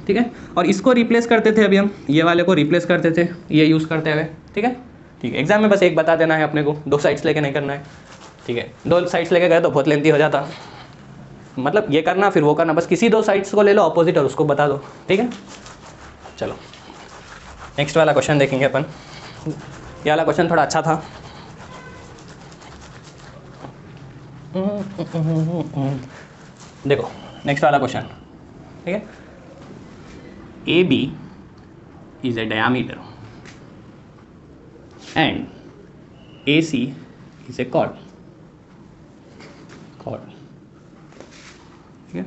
ठीक है, और इसको रिप्लेस करते थे, अभी हम ये वाले को रिप्लेस करते थे ये यूज़ करते हुए। ठीक है, ठीक है, एग्जाम में बस एक बता देना है अपने को, 2 साइड्स लेके नहीं करना है। ठीक है, 2 साइड्स लेके गए तो बहुत लेंथी हो जाता, मतलब ये करना फिर वो करना, बस किसी 2 साइड्स को ले लो ऑपोजिट और उसको बता दो। ठीक है, चलो नेक्स्ट वाला क्वेश्चन देखेंगे अपन। ये वाला क्वेश्चन थोड़ा अच्छा था। देखो नेक्स्ट वाला क्वेश्चन, ठीक है, AB is a diameter and AC is a chord. ठीक है,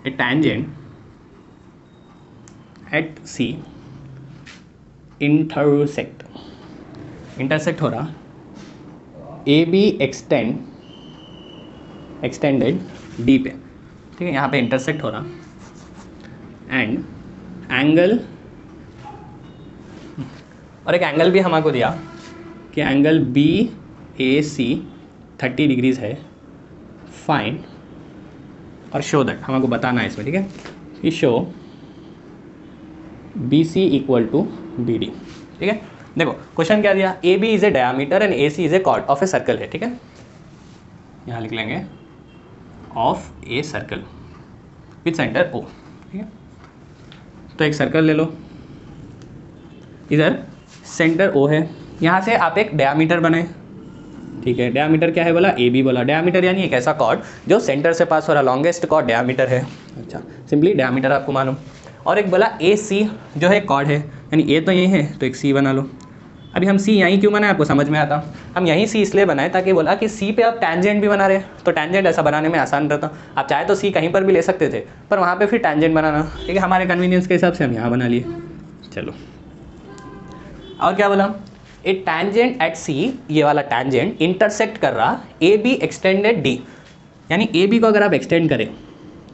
a tangent at C intersect हो रहा, AB एक्सटेंडेड D पे। ठीक है, यहाँ पे इंटरसेक्ट हो रहा एंड एंगल, और एक एंगल भी हमको दिया कि एंगल BAC 30 डिग्रीज है, फाइंड और शो दैट, हमको बताना है इसमें। ठीक है, कि show BC equal to BD। ठीक है, देखो क्वेश्चन क्या दिया, AB is a diameter and AC is a chord of a circle है। ठीक है, यहाँ लिख लेंगे of a circle with centre O। ठीक है, तो एक सर्कल ले लो, इधर सेंटर O है, यहाँ से आप एक डायमीटर बनाए। ठीक है, डायमीटर क्या है बोला, AB बोला, डायमीटर यानी एक ऐसा कॉर्ड जो सेंटर से पास हो रहा, लॉन्गेस्ट कॉर्ड डायमीटर है। अच्छा, सिंपली डायमीटर आपको मालूम, और एक बोला AC जो है कॉर्ड है, यानी A तो यही है तो एक C बना लो। अभी हम सी यहीं क्यों बनाए, आपको समझ में आता। हम यहीं सी इसलिए बनाए ताकि बोला कि सी पे आप टैंजेंट भी बना रहे हैं, तो टैंजेंट ऐसा बनाने में आसान रहता। आप चाहे तो सी कहीं पर भी ले सकते थे, पर वहाँ पे फिर टैंजेंट बनाना, ठीक है, हमारे कन्वीनियंस के हिसाब से हम यहाँ बना लिए। चलो, और क्या बोला, ए टैंजेंट एट सी, ये वाला टैंजेंट इंटरसेक्ट कर रहा ए बी एक्सटेंडेड डी, यानी ए बी को अगर आप एक्सटेंड करें,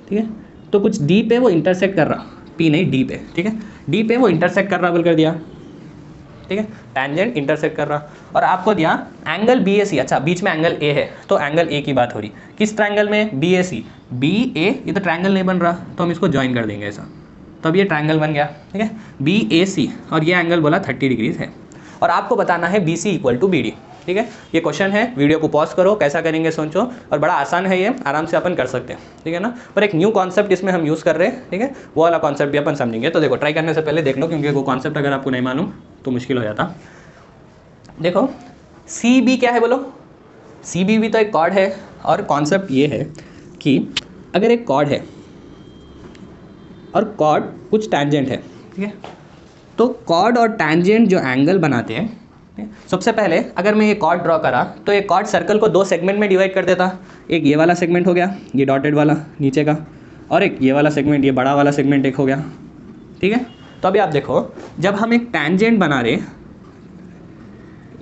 ठीक है, तो कुछ डी पे वो इंटरसेक्ट कर रहा, पी नहीं डी पे, ठीक है, डी पे वो इंटरसेक्ट कर रहा बोल कर दिया, ठीक है, टैंजेंट इंटरसेक्ट कर रहा। और आपको दिया एंगल बी ए सी, अच्छा बीच में एंगल ए है, तो एंगल ए की बात हो रही, किस ट्रायंगल में, बी ए सी, बी ए, ये तो ट्रायंगल नहीं बन रहा, तो हम इसको ज्वाइन कर देंगे ऐसा, तो अब ये ट्रायंगल बन गया, ठीक है, बी ए सी, और ये एंगल बोला 30 डिग्रीज है, और आपको बताना है B C equal to B D, ठीक है। ये क्वेश्चन है, वीडियो को पॉज करो, कैसा करेंगे सोचो, और बड़ा आसान है ये, आराम से अपन कर सकते हैं, ठीक है ना। पर एक न्यू कॉन्सेप्ट इसमें हम यूज़ कर रहे हैं, ठीक है, वो वाला कॉन्सेप्ट भी अपन समझेंगे। तो देखो, ट्राई करने से पहले देख लो, क्योंकि वो कॉन्सेप्ट अगर आपको नहीं मालूम तो मुश्किल हो जाता। देखो सी बी क्या है बोलो, सी बी भी तो एक कॉर्ड है, और कॉन्सेप्ट ये है कि अगर एक कॉर्ड है और कॉर्ड कुछ टैंजेंट है, ठीक है, तो कॉर्ड और टैंजेंट जो एंगल बनाते हैं, सबसे पहले अगर मैं ये कॉर्ड ड्रॉ करा तो ये कॉर्ड सर्कल को दो सेगमेंट में डिवाइड कर देता। एक ये वाला सेगमेंट हो गया, ये डॉटेड वाला नीचे का, और एक ये वाला सेगमेंट, ये बड़ा वाला सेगमेंट एक हो गया, ठीक है। तो अभी आप देखो, जब हम एक टैंजेंट बना रहे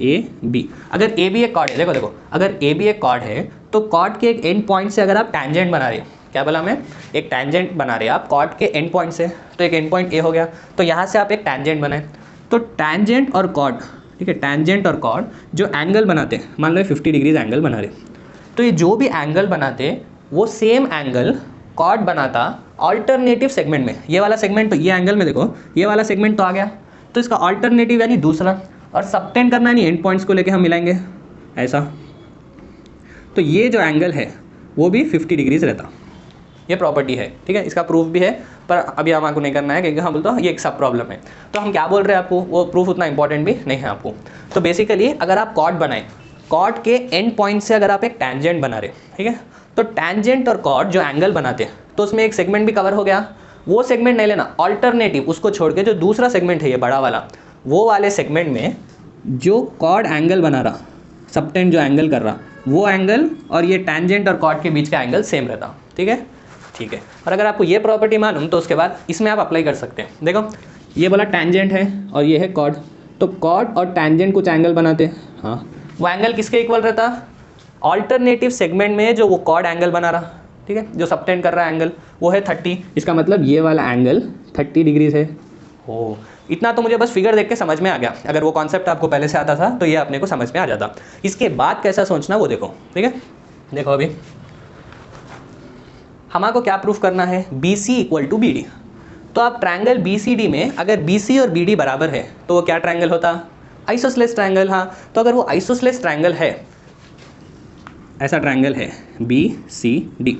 ए बी, अगर ए बी एक कॉर्ड है, देखो देखो, अगर ए बी एक कॉर्ड है तो कॉर्ड के एक एंड पॉइंट से अगर आप टैंजेंट बना रहे, क्या बोला मैं, एक टैंजेंट बना रहे आप कॉर्ड के एंड पॉइंट से, तो एक एंड पॉइंट ए हो गया, तो यहाँ से आप एक टैंजेंट बनाए, तो टैंजेंट और कॉर्ड, ठीक है, टैंजेंट और कॉर्ड जो एंगल बनाते, मान लो 50 डिग्रीज एंगल बना रहे, तो ये जो भी एंगल बनाते वो सेम एंगल कॉर्ड बनाता ऑल्टरनेटिव सेगमेंट में। ये वाला सेगमेंट, तो ये एंगल में देखो, ये वाला सेगमेंट तो आ गया, तो इसका ऑल्टरनेटिव यानी दूसरा, और सबटेंड करना नहीं, एंड पॉइंट्स को लेके हम मिलाएंगे ऐसा, तो ये जो एंगल है वो भी 50 डिग्रीज रहता। ये प्रॉपर्टी है, ठीक है, इसका प्रूफ भी है, पर अभी हम आपको नहीं करना है, क्योंकि हम बोलते हैं ये एक सब प्रॉब्लम है। तो हम क्या बोल रहे हैं आपको, वो प्रूफ उतना इंपॉर्टेंट भी नहीं है आपको। तो बेसिकली अगर आप कॉर्ड बनाए, कॉर्ड के एंड पॉइंट से अगर आप एक टैंजेंट बना रहे, ठीक है, तो टैंजेंट और कॉर्ड जो एंगल बनाते हैं, तो उसमें एक सेगमेंट भी कवर हो गया, वो सेगमेंट नहीं लेना, ऑल्टरनेटिव उसको छोड़ के जो दूसरा सेगमेंट है ये बड़ा वाला, वो वाले सेगमेंट में जो कॉर्ड एंगल बना रहा, सबटेंड जो एंगल कर रहा, वो एंगल और ये टैंजेंट और कॉर्ड के बीच का एंगल सेम रहता, ठीक है, ठीक है। और अगर आपको ये प्रॉपर्टी मालूम तो उसके बाद इसमें आप अप्लाई कर सकते हैं। देखो ये बोला टैंजेंट है और ये है कॉर्ड, तो कॉर्ड और टैंजेंट कुछ एंगल बनाते हैं, हाँ, वो एंगल किसके इक्वल रहता, ऑल्टरनेटिव सेगमेंट में जो वो कॉर्ड एंगल बना रहा, ठीक है, जो सबटेंड कर रहा है एंगल वो है 30, इसका मतलब ये वाला एंगल 30 डिग्रीज है। ओ, इतना तो मुझे बस फिगर देख के समझ में आ गया। अगर वो कॉन्सेप्ट आपको पहले से आता था तो ये अपने को समझ में आ जाता। इसके बाद कैसा सोचना वो देखो, ठीक है। देखो अभी हमारे क्या प्रूफ करना है, B C equal to B D. तो आप ट्रायंगल बी सी डी में अगर बी सी और बी डी बराबर है तो वो क्या ट्रायंगल होता, आइसोसेलेस ट्रायंगल। हाँ, तो अगर वो आइसोसेलेस ट्रायंगल है, ऐसा ट्रायंगल है बी सी डी,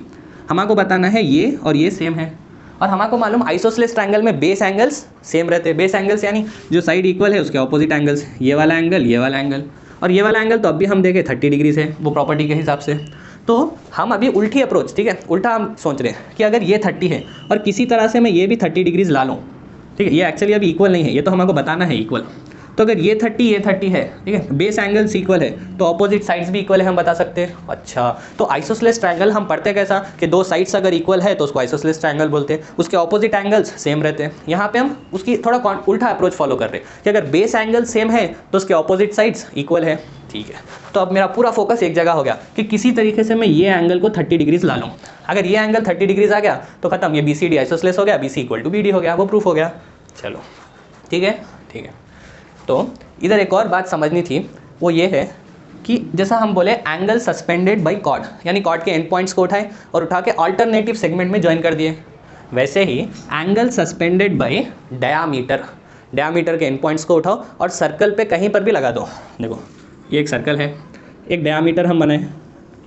हमारे बताना है ये और ये सेम है, और हमारे मालूम आइसोसेलेस ट्रायंगल में बेस एंगल्स सेम रहते हैं। बेस एंगल्स यानी जो साइड इक्वल है उसके ऑपोजिट एंगल्स, ये वाला एंगल, ये वाला एंगल, और ये वाला एंगल तो अभी हम देखें 30 डिग्री से, वो प्रॉपर्टी के हिसाब से। तो हम अभी उल्टी अप्रोच, ठीक है, उल्टा हम सोच रहे हैं कि अगर ये 30 है और किसी तरह से मैं ये भी 30 डिग्रीज ला लूँ, ठीक है, ये एक्चुअली अभी इक्वल नहीं है, ये तो हमको बताना है इक्वल। तो अगर ये 30 ये 30 है, ठीक है, बेस एंगल्स इक्वल है तो ऑपोजिट साइड्स भी इक्वल है, हम बता सकते हैं। अच्छा, तो आइसोसेलेस ट्रायंगल हम पढ़ते कैसा कि दो साइड्स अगर इक्वल है तो उसको आइसोसेलेस ट्रायंगल बोलते हैं, उसके ऑपोजिट एंगल्स सेम रहते हैं। यहाँ पे हम उसकी थोड़ा उल्टा अप्रोच फॉलो कर रहे हैं कि अगर बेस एंगल सेम है तो उसके ऑपोजिट साइड्स इक्वल है, ठीक है। तो अब मेरा पूरा फोकस एक जगह हो गया कि किसी तरीके से मैं ये एंगल को 30 डिग्रीज ला लूँ। अगर ये एंगल 30 डिग्रीज आ गया तो खत्म, ये बी सी डी आइसोसेलेस हो गया, B C equal to B D हो गया, वो प्रूफ हो गया। चलो ठीक है, ठीक है। तो इधर एक और बात समझनी थी, वो ये है कि जैसा हम बोले एंगल सस्पेंडेड बाय कॉर्ड, यानी कॉर्ड के एंड पॉइंट्स को उठाए और उठा के अल्टरनेटिव सेगमेंट में ज्वाइन कर दिए, वैसे ही angle suspended by diameter, diameter के एंड पॉइंट्स को उठाओ और सर्कल पे कहीं पर भी लगा दो। देखो ये एक सर्कल है, एक डायामीटर हम बनाए,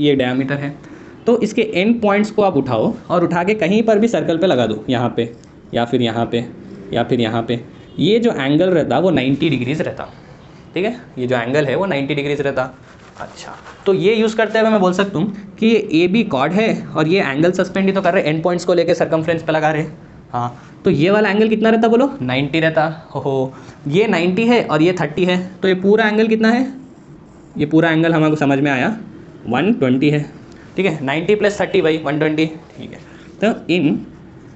ये डायामीटर है, तो इसके एंड पॉइंट्स को आप उठाओ और उठा के कहीं पर भी सर्कल पे लगा दो, यहाँ पे या फिर यहाँ पे या फिर यहाँ पे। ये जो एंगल रहता वो 90 डिग्रीज रहता, ठीक है, ये जो एंगल है वो 90 डिग्रीज रहता। अच्छा, तो ये यूज़ करते हुए मैं बोल सकता हूँ कि ये ए बी कॉर्ड है और ये एंगल सस्पेंड ही तो कर रहे हैं, एंड पॉइंट्स को लेके सर्कमफ्रेंस पे लगा रहे हैं। हाँ, तो ये वाला एंगल कितना रहता बोलो, 90 रहता। हो ये 90 है और ये 30 है, तो ये पूरा एंगल कितना है, ये पूरा एंगल हमको समझ में आया 120 है। ठीक है, 90 + 30 भाई 120। ठीक है, तो इन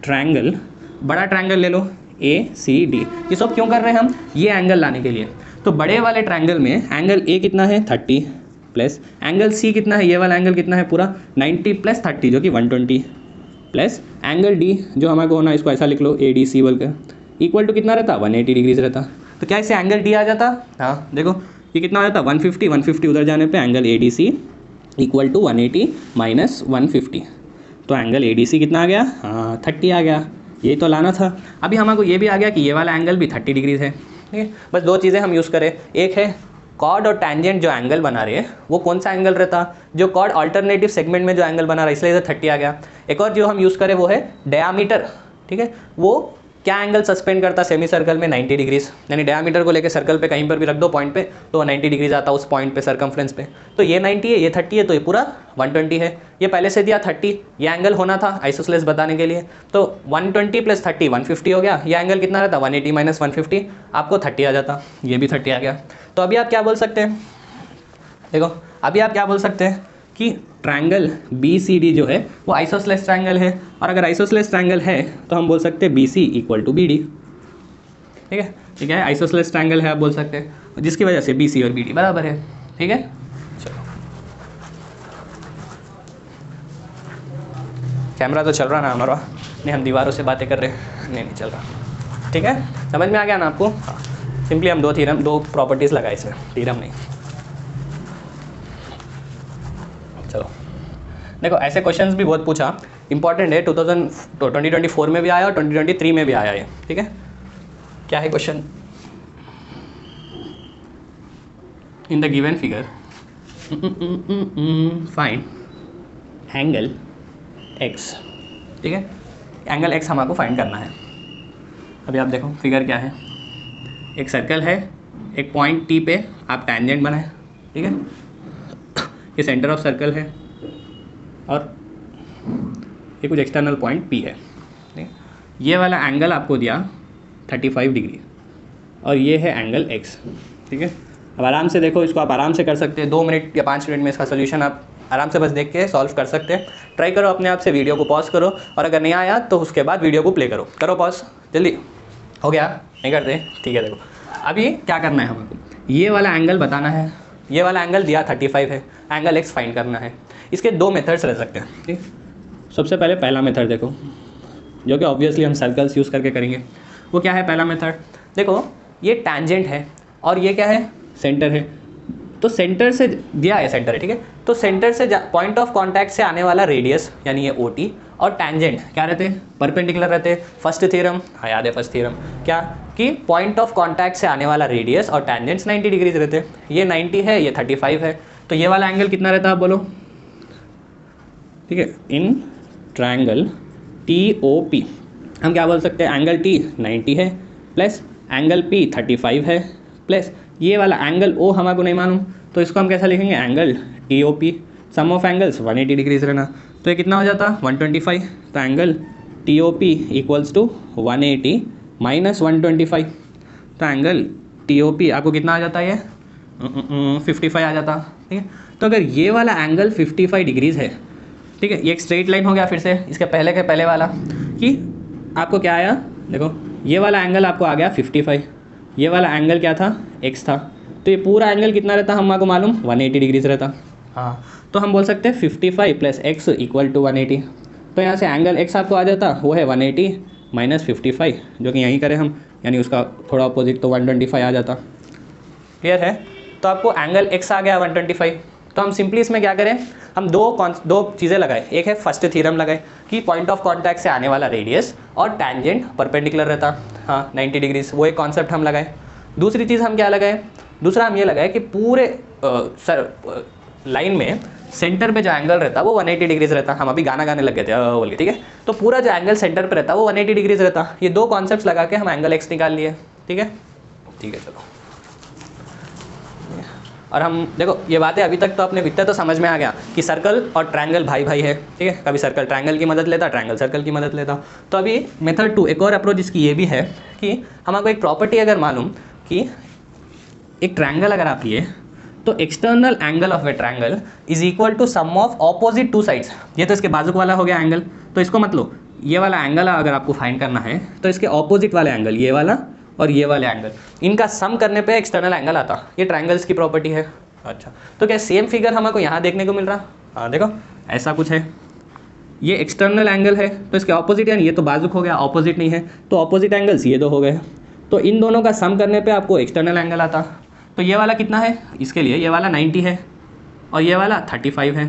ट्रायंगल, बड़ा ट्रायंगल ले लो ACD, ये सब क्यों कर रहे हैं हम, ये एंगल लाने के लिए। तो बड़े वाले ट्रायंगल में एंगल A कितना है 30 प्लस एंगल C कितना है, ये वाला एंगल कितना है पूरा 90 + 30 जो कि 120 प्लस एंगल D जो हमारे को होना, इसको ऐसा लिख लो ADC बोल कर, इक्वल टू कितना रहता 180 डिग्रीज रहता। तो क्या इससे एंगल D आ जाता, हाँ देखो ये कितना हो जाता 150, 150 उधर जाने पे angle ADC equal to 180 minus 150, तो एंगल ADC कितना आ गया, हाँ 30 आ गया। ये तो लाना था। अभी हमको ये भी आ गया कि ये वाला एंगल भी 30 डिग्रीज है। ठीक है, बस दो चीज़ें हम यूज़ करें, एक है कॉर्ड और टैंजेंट जो एंगल बना रहे हैं वो कौन सा एंगल रहता, जो कॉर्ड अल्टरनेटिव सेगमेंट में जो एंगल बना रहा है इसलिए इधर 30 आ गया। एक और जो हम यूज़ करें वो है डायामीटर। ठीक है, वो क्या एंगल सस्पेंड करता सेमी सर्कल में 90 डिग्रीज, यानी डायामीटर को लेकर सर्कल पे कहीं पर भी रख दो पॉइंट पे तो 90 डिग्रीज आता उस पॉइंट पे सर्कमफ्रेंस पे। तो ये 90 है, ये 30 है, तो ये पूरा 120 है। ये पहले से दिया 30, ये एंगल होना था आइसोसेलेस बताने के लिए, तो 120 + 30 150 हो गया। ये एंगल कितना रहता 180 माइनस 150, आपको 30 आ जाता, ये भी 30 आ गया। तो अभी आप क्या बोल सकते हैं, देखो अभी आप क्या बोल सकते हैं कि ट्रायंगल BCD जो है वो आइसोसेलेस ट्रायंगल है, और अगर आइसोसेलेस ट्रायंगल है तो हम बोल सकते हैं BC = BD। ठीक है, ठीक है, आइसोसेलेस ट्रायंगल है आप बोल सकते हैं, जिसकी वजह से BC और BD बराबर है। ठीक है, चलो कैमरा तो चल रहा ना हमारा, नहीं हम दीवारों से बातें कर रहे हैं, नहीं चल रहा। ठीक है, समझ में आ गया ना आपको। हाँ, सिंपली हम दो प्रॉपर्टीज़ लगाए इसमें, थ्योरम नहीं। चलो देखो ऐसे क्वेश्चंस भी बहुत पूछा, इंपॉर्टेंट है, 2024 में भी आया और 2023 में भी आया है। ठीक है, क्या है question, in the given figure find angle x। ठीक है, एंगल x हमको फाइंड करना है। अभी आप देखो फिगर क्या है, एक सर्कल है, एक पॉइंट T पे आप टैंजेंट बनाए। ठीक है, ये सेंटर ऑफ सर्कल है और ये कुछ एक्सटर्नल पॉइंट P है। ठीक है, ये वाला एंगल आपको दिया 35 डिग्री और ये है एंगल x। ठीक है, अब आराम से देखो, इसको आप आराम से कर सकते हैं, 2 मिनट या 5 मिनट में इसका सोल्यूशन आप आराम से बस देख के सॉल्व कर सकते हैं। ट्राई करो अपने आप से, वीडियो को पॉज करो, और अगर नहीं आया तो उसके बाद वीडियो को प्ले करो। करो पॉज, जल्दी हो गया, नहीं करते, ठीक है। देखो अभी क्या करना है हमको, ये वाला एंगल बताना है, ये वाला एंगल दिया 35 है, एंगल x फाइंड करना है। इसके 2 मेथड्स रह सकते हैं। ठीक, सबसे पहले पहला मेथड देखो, जो कि ऑब्वियसली हम सर्कल्स यूज़ करके करेंगे। वो क्या है पहला मेथड, देखो ये टैंजेंट है और ये क्या है सेंटर है, तो सेंटर से दिया है, सेंटर है। ठीक है, तो सेंटर से पॉइंट ऑफ कांटेक्ट से आने वाला रेडियस यानी ये OT, और टैंजेंट क्या रहते हैं, परपेंडिकुलर रहते हैं। फर्स्ट थ्योरम, हाँ याद है फर्स्ट थ्योरम, क्या कि पॉइंट ऑफ कांटेक्ट से आने वाला रेडियस और टैंजेंट्स 90 डिग्रीज रहते हैं। ये 90 है, ये 35 है, तो ये वाला एंगल कितना रहता है आप बोलो। ठीक है, इन ट्रायंगल TOP हम क्या बोल सकते हैं, एंगल T 90 है प्लस एंगल P 35 है प्लस ये वाला एंगल O हमारे को नहीं मालूम, तो इसको हम कैसा लिखेंगे, angle TOP, sum of angles 180 degrees रहना, तो ये कितना हो जाता 125। तो angle TOP equals to 180 minus 125, तो एंगल TOP आपको कितना आ जाता है, ये 55 आ जाता। ठीक है, तो अगर ये वाला एंगल 55 डिग्रीज है, ठीक है, ये एक स्ट्रेट लाइन हो गया फिर से इसके पहले के पहले वाला, कि आपको क्या आया, देखो ये वाला एंगल आपको आ गया 55, ये वाला एंगल क्या था, x था, तो ये पूरा एंगल कितना रहता हमको मालूम 180 डिग्रीज रहता। हाँ, तो हम बोल सकते हैं 55 + x इक्वल टू 180, तो यहाँ से एंगल x आपको आ जाता, वो है 180 माइनस 55, जो कि यहीं करें हम, यानी उसका थोड़ा अपोजिट, तो 125 आ जाता। क्लियर है, तो आपको एंगल x आ गया 125। तो हम सिंपली इसमें क्या करें, हम दो चीज़ें लगाए, एक है फर्स्ट थ्योरम लगाए कि पॉइंट ऑफ कांटेक्ट से आने वाला रेडियस और टैंजेंट परपेंडिकुलर रहता, हाँ 90 डिग्रीज, वो एक कॉन्सेप्ट हम लगाए। दूसरी चीज़ हम क्या लगाए, दूसरा हम ये लगाए कि पूरे लाइन में सेंटर पे जो एंगल रहता वो 180 डिग्रीज रहता। हम अभी गाना गाने लग गए थे बोल के, ठीक है, तो पूरा जो एंगल सेंटर पे रहता वो 180 डिग्रीज रहता। ये 2 कॉन्सेप्ट्स लगा के हम एंगल x निकाल लिए। ठीक है, ठीक है, चलो और हम देखो ये बातें अभी तक तो अपने इतने तो समझ में आ गया कि सर्कल और ट्रायंगल भाई भाई है, ठीक है। कभी सर्कल ट्रायंगल की मदद लेता, ट्रायंगल सर्कल की मदद लेता। तो अभी मेथड 2 एक और अप्रोच इसकी ये भी है कि हमको एक प्रॉपर्टी अगर मालूम कि एक ट्रायंगल अगर आप लिए तो external angle of a triangle is equal to sum of opposite two sides. ये तो इसके बाजू वाला हो गया एंगल, तो इसको मत लो, ये वाला एंगल अगर आपको फाइंड करना है तो इसके ऑपोजिट वाले एंगल, ये वाला और ये वाले एंगल, इनका सम करने पे एक्सटर्नल एंगल आता। ये ट्रायंगल्स की प्रॉपर्टी है। अच्छा, तो क्या सेम फिगर हमको यहाँ देखने को मिल रहा? हाँ देखो ऐसा कुछ है, ये एक्सटर्नल एंगल है तो इसके ऑपोजिट, यानी ये तो बाजू हो गया, ऑपोजिट नहीं है तो ऑपोजिट एंगल्स ये दो हो गए, तो इन दोनों का सम करने पे आपको एक्सटर्नल एंगल आता। तो ये वाला कितना है इसके लिए? ये वाला 90 है और ये वाला 35 है।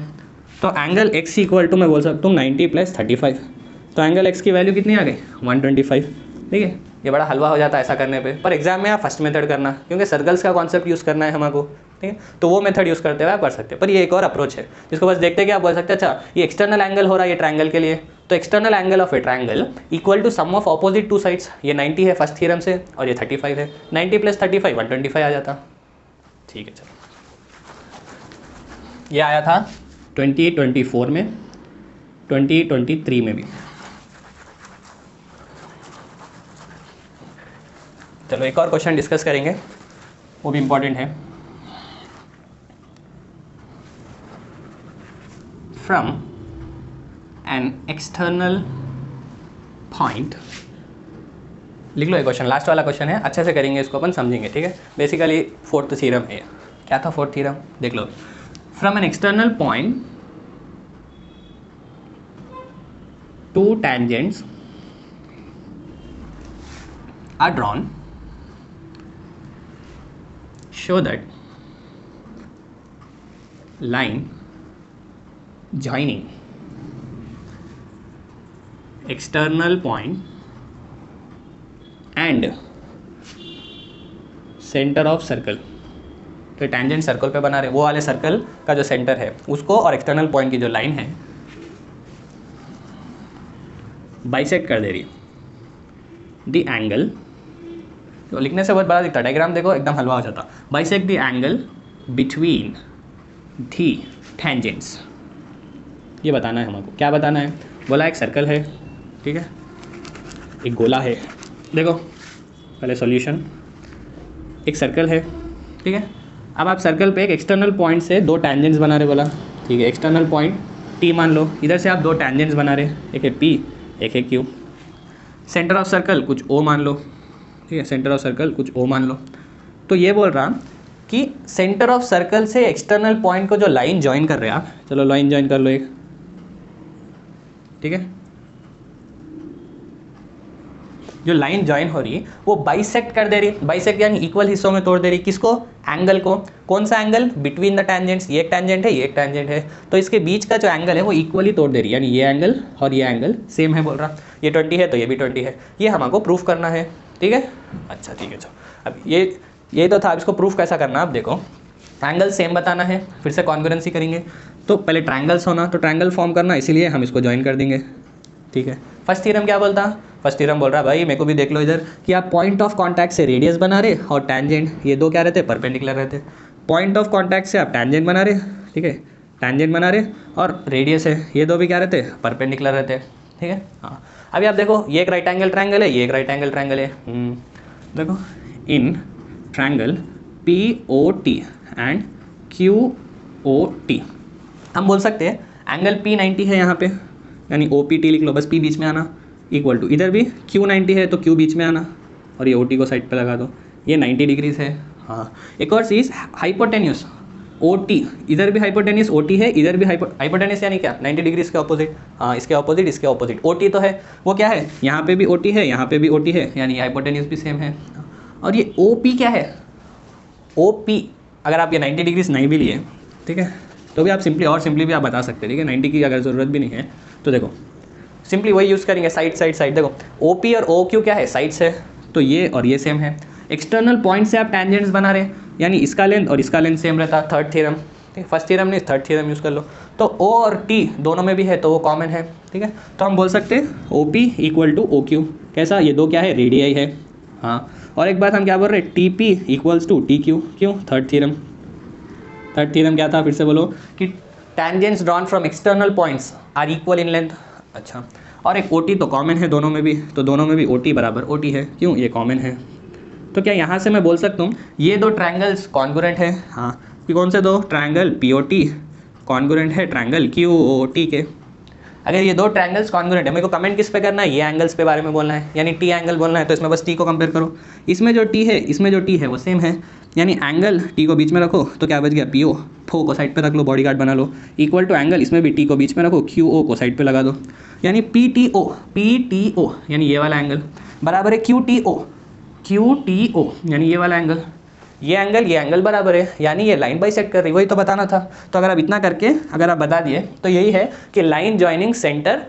तो एंगल x इक्वल टू मैं बोल सकता हूँ 90 + 35। तो एंगल x की वैल्यू कितनी आ गई? 125। ठीक है, ये बड़ा हलवा हो जाता है ऐसा करने पे, पर एग्जाम में आप फर्स्ट मेथड करना, क्योंकि सर्कल्स का कॉन्सेप्ट यूज़ करना है हमको, ठीक है। तो वो मेथड यूज़ करते हुए आप कर सकते हैं। पर ये एक और अप्रोच है जिसको बस देखते कि आप बोल सकते हैं अच्छा ये एक्सटर्नल एंगल हो रहा है ये ट्रायंगल के लिए, तो external angle of a triangle equal to sum of opposite two sides. ये 90 है फर्स्ट थ्योरम से और ये 35 है, 90 + 35 125 आ जाता। ठीक है, चलो ये आया था 2024 में, 2023 में भी। चलो एक और क्वेश्चन डिस्कस करेंगे, वो भी इम्पॉर्टेंट है। फ्रॉम एन एक्सटर्नल पॉइंट, लिख लो ये क्वेश्चन, लास्ट वाला क्वेश्चन है, अच्छे से करेंगे इसको, अपन समझेंगे, ठीक है। बेसिकली 4th थ्योरम है। क्या था 4th थ्योरम? देख लो। From an external point two tangents are drawn, show that line joining external point and center of circle। तो टेंजेंट सर्कल पे बना रहे, वो वाले सर्कल का जो सेंटर है उसको और एक्सटर्नल पॉइंट की जो लाइन है बाइसेक्ट कर दे रही है। द एंगल, तो लिखने से बहुत बड़ा दिखता है, डायग्राम देखो एकदम हलवा हो जाता। Bisect the angle between the tangents, ये बताना है हमको। क्या बताना है? बोला एक सर्कल है, ठीक है, एक गोला है। देखो पहले सॉल्यूशन, एक सर्कल है, ठीक है। अब आप सर्कल पे एक एक्सटर्नल पॉइंट से दो टेंजेंट्स बना रहे, बोला ठीक है, एक्सटर्नल पॉइंट टी मान लो, इधर से आप दो टेंजेंट्स बना रहे, एक है पी एक है क्यू। सेंटर ऑफ सर्कल कुछ ओ मान लो, ठीक है, सेंटर ऑफ सर्कल कुछ ओ मान लो। तो ये बोल रहा कि सेंटर ऑफ सर्कल से एक्सटर्नल पॉइंट को जो लाइन ज्वाइन कर रहे हैं आप, चलो लाइन ज्वाइन कर लो एक, ठीक है, जो लाइन ज्वाइन हो रही है वो बाइसेक्ट कर दे रही है। बाइसेक्ट यानी इक्वल हिस्सों में तोड़ दे रही है। किसको? एंगल को। कौन सा एंगल? Between the tangents. ये एक टेंजेंट है, ये एक टेंजेंट है, तो इसके बीच का जो एंगल है वो इक्वली तोड़ दे रही है, यानी ये एंगल और ये एंगल सेम है बोल रहा। ये 20 है तो ये भी 20 है, ये हमको प्रूफ करना है, ठीक है। अच्छा ठीक है, चलो अब ये तो था, अब इसको प्रूफ कैसा करना आप देखो। एंगल सेम बताना है, फिर से कॉन्ग्रुएंसी करेंगे, तो पहले ट्रायंगल्स होना, तो ट्रायंगल फॉर्म करना, इसीलिए हम इसको ज्वाइन कर देंगे, ठीक है। फर्स्ट थ्योरम क्या बोलता? फर्स्ट थ्योरम बोल रहा है भाई मेरे को भी देख लो इधर कि आप पॉइंट ऑफ कांटेक्ट से रेडियस बना रहे और टैंजेंट, ये दो क्या रहते? परपेंडिकुलर रहते। पॉइंट ऑफ कांटेक्ट से आप टैंजेंट बना रहे, ठीक है, टैंजेंट बना रहे, और रेडियस है, ये दो भी क्या रहते? परपेंडिकुलर रहते, ठीक है। हाँ, अभी आप देखो ये एक राइट एंगल ट्रायंगल है, ये एक राइट एंगल ट्रायंगल है। देखो in triangle POT and QOT हम बोल सकते हैं एंगल P90 है यहाँ पे, यानी OPT लिख लो, बस P बीच में आना, इक्वल टू इधर भी Q90 है तो Q बीच में आना, और ये OT को साइड पे लगा दो, ये 90 डिग्रीज है। हाँ, एक और चीज़ हाइपोटेन्यूस OT, इधर भी हाइपोटेन्यूस OT है, इधर भी हाइपोटेन्यूस यानी क्या? 90 डिग्रीज के ऑपोजिट। हाँ, इसके ऑपोजिट इसके ऑपोजिट OT तो है, वो क्या है? यहाँ पे भी OT है, यहाँ पे भी OT है, यानी हाइपोटेन्यूस भी सेम है। और ये OP क्या है? OP अगर आप ये 90 डिग्रीज नहीं भी लिए, ठीक है, तो भी आप सिंपली भी आप बता सकते हैं, ठीक है, 90 की अगर ज़रूरत भी नहीं है तो देखो सिंपली वही यूज़ करेंगे, साइड। देखो OP और OQ क्या है? साइड्स है, तो ये और ये सेम है। एक्सटर्नल पॉइंट से आप टेंजेंट्स बना रहे, यानी इसका लेंथ और इसका लेंथ सेम रहता। थर्ड थ्योरम, ठीक है, फर्स्ट थ्योरम नहीं थर्ड थ्योरम यूज़ कर लो। तो O और T दोनों में भी है तो वो कॉमन है, ठीक है। तो हम बोल सकते हैं OP = OQ। कैसा? ये दो क्या है? रेडियाई है। हाँ, और एक बात हम क्या बोल रहे हैं? TP = TQ। क्यों? Third theorem. थर्ड थ्योरम क्या था, फिर से बोलो कि tangents drawn from external points are equal in length. अच्छा, और एक OT तो कॉमन है दोनों में भी, तो दोनों में भी OT बराबर OT है, क्यों, ये कॉमन है। तो क्या यहाँ से मैं बोल सकता हूँ ये दो ट्रायंगल्स कॉन्ग्रुएंट है, हाँ, कि कौन से दो, ट्रायंगल POT कॉन्ग्रुएंट है ट्रायंगल QOT के। अगर ये दो ट्रायंगल्स कॉन्ग्रुएंट है, मेरे को कमेंट किस पे करना है, ये एंगल्स पे बारे में बोलना है, यानी T एंगल बोलना है, तो इसमें बस T को कंपेयर करो, इसमें जो T है इसमें जो T है वो सेम है, यानी एंगल T को बीच में रखो तो क्या बच गया, PO, फो को साइड पे रख लो, बॉडीगार्ड बना लो, इक्वल टू एंगल इसमें भी T को बीच में रखो, QO को साइड पे लगा दो, यानी PTO यानी ये वाला एंगल बराबर है QTO यानी ये वाला एंगल, ये एंगल बराबर है, यानी ये लाइन बाइसेक्ट कर रही, वही तो बताना था। तो अगर आप इतना करके अगर आप बता दिए तो यही है कि line joining centre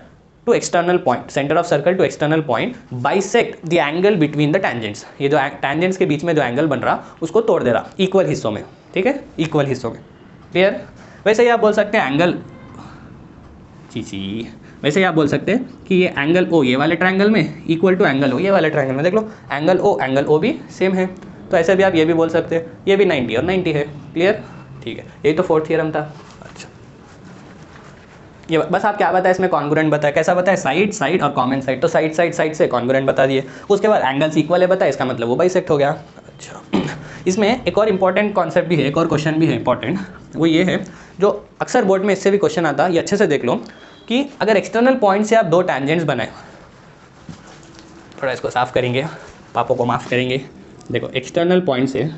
to external point, centre of circle to external point bisect the angle between the tangents, ये जो टेंजेंट्स के बीच में जो एंगल बन रहा उसको तोड़ दे रहा इक्वल हिस्सों में, ठीक है, इक्वल हिस्सों में, क्लियर। वैसे ही आप बोल सकते हैं एंगल वैसे ही आप बोल सकते हैं कि ये एंगल O ये वाले ट्रायंगल में इक्वल टू एंगल O ये वाले ट्रायंगल में, देख लो एंगल O भी सेम है, तो ऐसे भी आप ये भी बोल सकते हैं, ये भी 90 और 90 है, क्लियर, ठीक है। यही तो फोर्थ थ्योरम था। अच्छा, ये बस आप क्या बताया इसमें, कॉन्ग्रुएंट बताया, कैसा बताया, साइड और कॉमन साइड, तो साइड से कॉन्ग्रुएंट बता दिए, उसके बाद एंगल्स इक्वल है बताया, इसका मतलब वो बाइसेक्ट हो गया। अच्छा, इसमें एक और इंपॉर्टेंट कॉन्सेप्ट भी है, एक और क्वेश्चन भी है इंपॉर्टेंट, वो ये है जो अक्सर बोर्ड में इससे भी क्वेश्चन आता है, ये अच्छे से देख लो कि अगर एक्सटर्नल पॉइंट से आप दो टेंजेंट्स बनाए, थोड़ा इसको साफ करेंगे, पापों को माफ़ करेंगे, देखो एक्सटर्नल पॉइंट से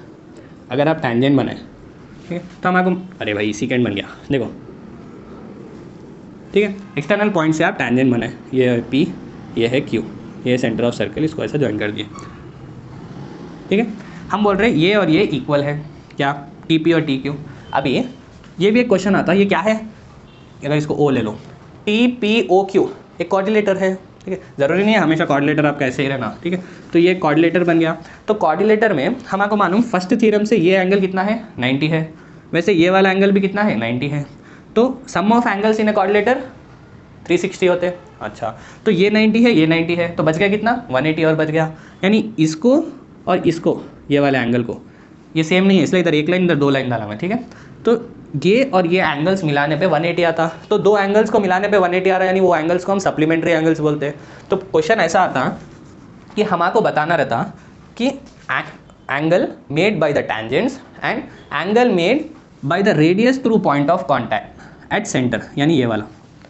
अगर आप टेंजेंट बनाए, ठीक है, तो हमारे को, अरे भाई सेकेंड बन गया, देखो, ठीक है, एक्सटर्नल पॉइंट से आप टेंजेंट बनाए, ये है P, ये है Q, ये सेंटर ऑफ सर्कल, इसको ऐसा ज्वाइन कर दिए, ठीक है। हम बोल रहे हैं ये और ये इक्वल है, क्या, TP और TQ। अब ये भी एक क्वेश्चन आता है, ये क्या है, अगर इसको O ले लो, TPOQ एक कोऑर्डिनेटर है, ठीक है, ज़रूरी नहीं है हमेशा कोऑर्डिनेटर आपका ऐसे ही रहना, ठीक है, तो ये कोऑर्डिनेटर बन गया। तो कोऑर्डिनेटर में हमारे मालूम फर्स्ट थ्योरम से ये एंगल कितना है, 90 है, वैसे ये वाला एंगल भी कितना है, 90 है, तो sum of angles in a coordinator 360 होते हैं। अच्छा, तो ये 90 है, ये 90 है, तो बच गया कितना, 180 और बच गया, यानी इसको और इसको, ये वाले एंगल को, ये सेम नहीं है, इसलिए इधर एक लाइन इधर दो लाइन डाला मैं, ठीक है। तो ये और ये एंगल्स मिलाने पे 180 आता, तो दो एंगल्स को मिलाने पे 180 आ रहा है, यानी वो एंगल्स को हम सप्लीमेंट्री एंगल्स बोलते हैं। तो क्वेश्चन ऐसा आता कि हमारे बताना रहता कि angle made by the tangents and angle made by the radius through point of contact at centre, यानी ये वाला,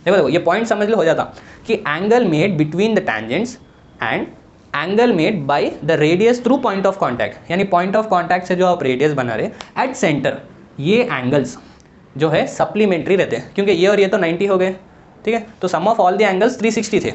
देखो ये पॉइंट समझ लो, हो जाता कि angle made between the tangents and angle made by the radius through point of contact, यानी पॉइंट ऑफ कॉन्टैक्ट से जो आप रेडियस बना रहे एट सेंटर, ये एंगल्स जो है सप्लीमेंट्री रहते हैं, क्योंकि ये और ये तो 90 हो गए, ठीक है, तो sum of all the angles 360 थे,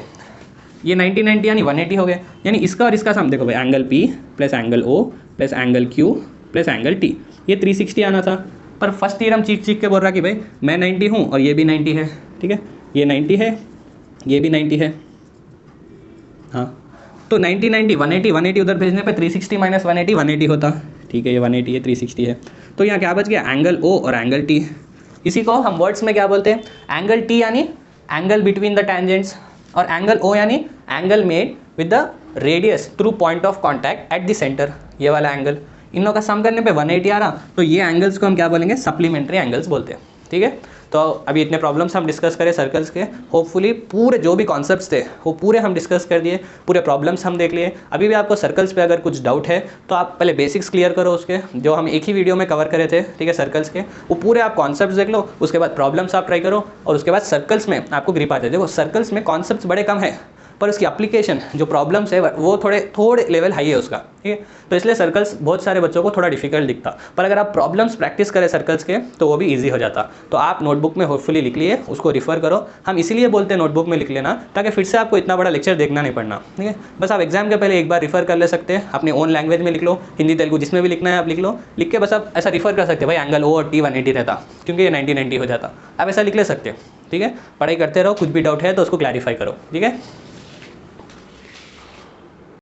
ये 90 यानी 180 हो गए, यानी इसका और इसका सम देखो भाई, angle P plus angle O plus angle Q plus angle T, ये 360 आना था, पर फर्स्ट थ्योरम चीख के बोल रहा कि भाई मैं 90 हूँ और ये भी 90 है, ठीक है, ये 90 है, ये भी 90 है, हाँ, तो 90 180 उधर भेजने पे 360 माइनस 180 होता, ठीक है, ये 180 है, 360 है, तो यहाँ क्या बच गया, एंगल O और एंगल T। इसी को हम वर्ड्स में क्या बोलते हैं, एंगल T यानी एंगल बिटवीन द टेंजेंट्स, और एंगल O यानी angle made with the radius through point of contact at the centre, ये वाला एंगल, इन लोगों का सम करने पे 180 आ रहा, तो ये एंगल्स को हम क्या बोलेंगे, सप्लीमेंट्री एंगल्स बोलते हैं, ठीक है। तो अभी इतने प्रॉब्लम्स हम डिस्कस करें सर्कल्स के, होपफुली पूरे जो भी कॉन्सेप्ट्स थे वो पूरे हम डिस्कस कर दिए, पूरे प्रॉब्लम्स हम देख लिए। अभी भी आपको सर्कल्स पे अगर कुछ डाउट है तो आप पहले बेसिक्स क्लियर करो उसके, जो हम एक ही वीडियो में कवर करे थे, ठीक है, सर्कल्स के, वो पूरे आप कॉन्सेप्ट्स देख लो, उसके बाद प्रॉब्लम्स आप ट्राई करो, और उसके बाद सर्कल्स में आपको ग्रिप आते हैं। देखो सर्कल्स में कॉन्सेप्ट्स बड़े कम है, पर उसकी एप्लीकेशन जो प्रॉब्लम्स है वो थोड़े लेवल हाई है उसका, ठीक है, तो इसलिए सर्कल्स बहुत सारे बच्चों को थोड़ा डिफिकल्ट दिखता, पर अगर आप प्रॉब्लम्स प्रैक्टिस करें सर्कल्स के तो वो भी इजी हो जाता। तो आप नोटबुक में होपफुली लिख लिए, उसको रिफर करो, हम इसीलिए बोलते हैं नोटबुक में लिख लेना, ताकि फिर से आपको इतना बड़ा लेक्चर देखना नहीं पड़ना, ठीक है। बस आप एग्जाम के पहले एक बार रिफर कर ले सकते हैं, अपने ओन लैंग्वेज में लिख लो, हिंदी तेलुगु जिसमें भी लिखना है आप लिख लो, लिख के बस आप ऐसा रिफर कर सकते हैं, भाई एंगल O और T 180 रहता, क्योंकि ये 90 हो जाता, आप ऐसा लिख ले सकते हैं, ठीक है। पढ़ाई करते रहो, कुछ भी डाउट है तो उसको क्लैरिफाई करो, ठीक है।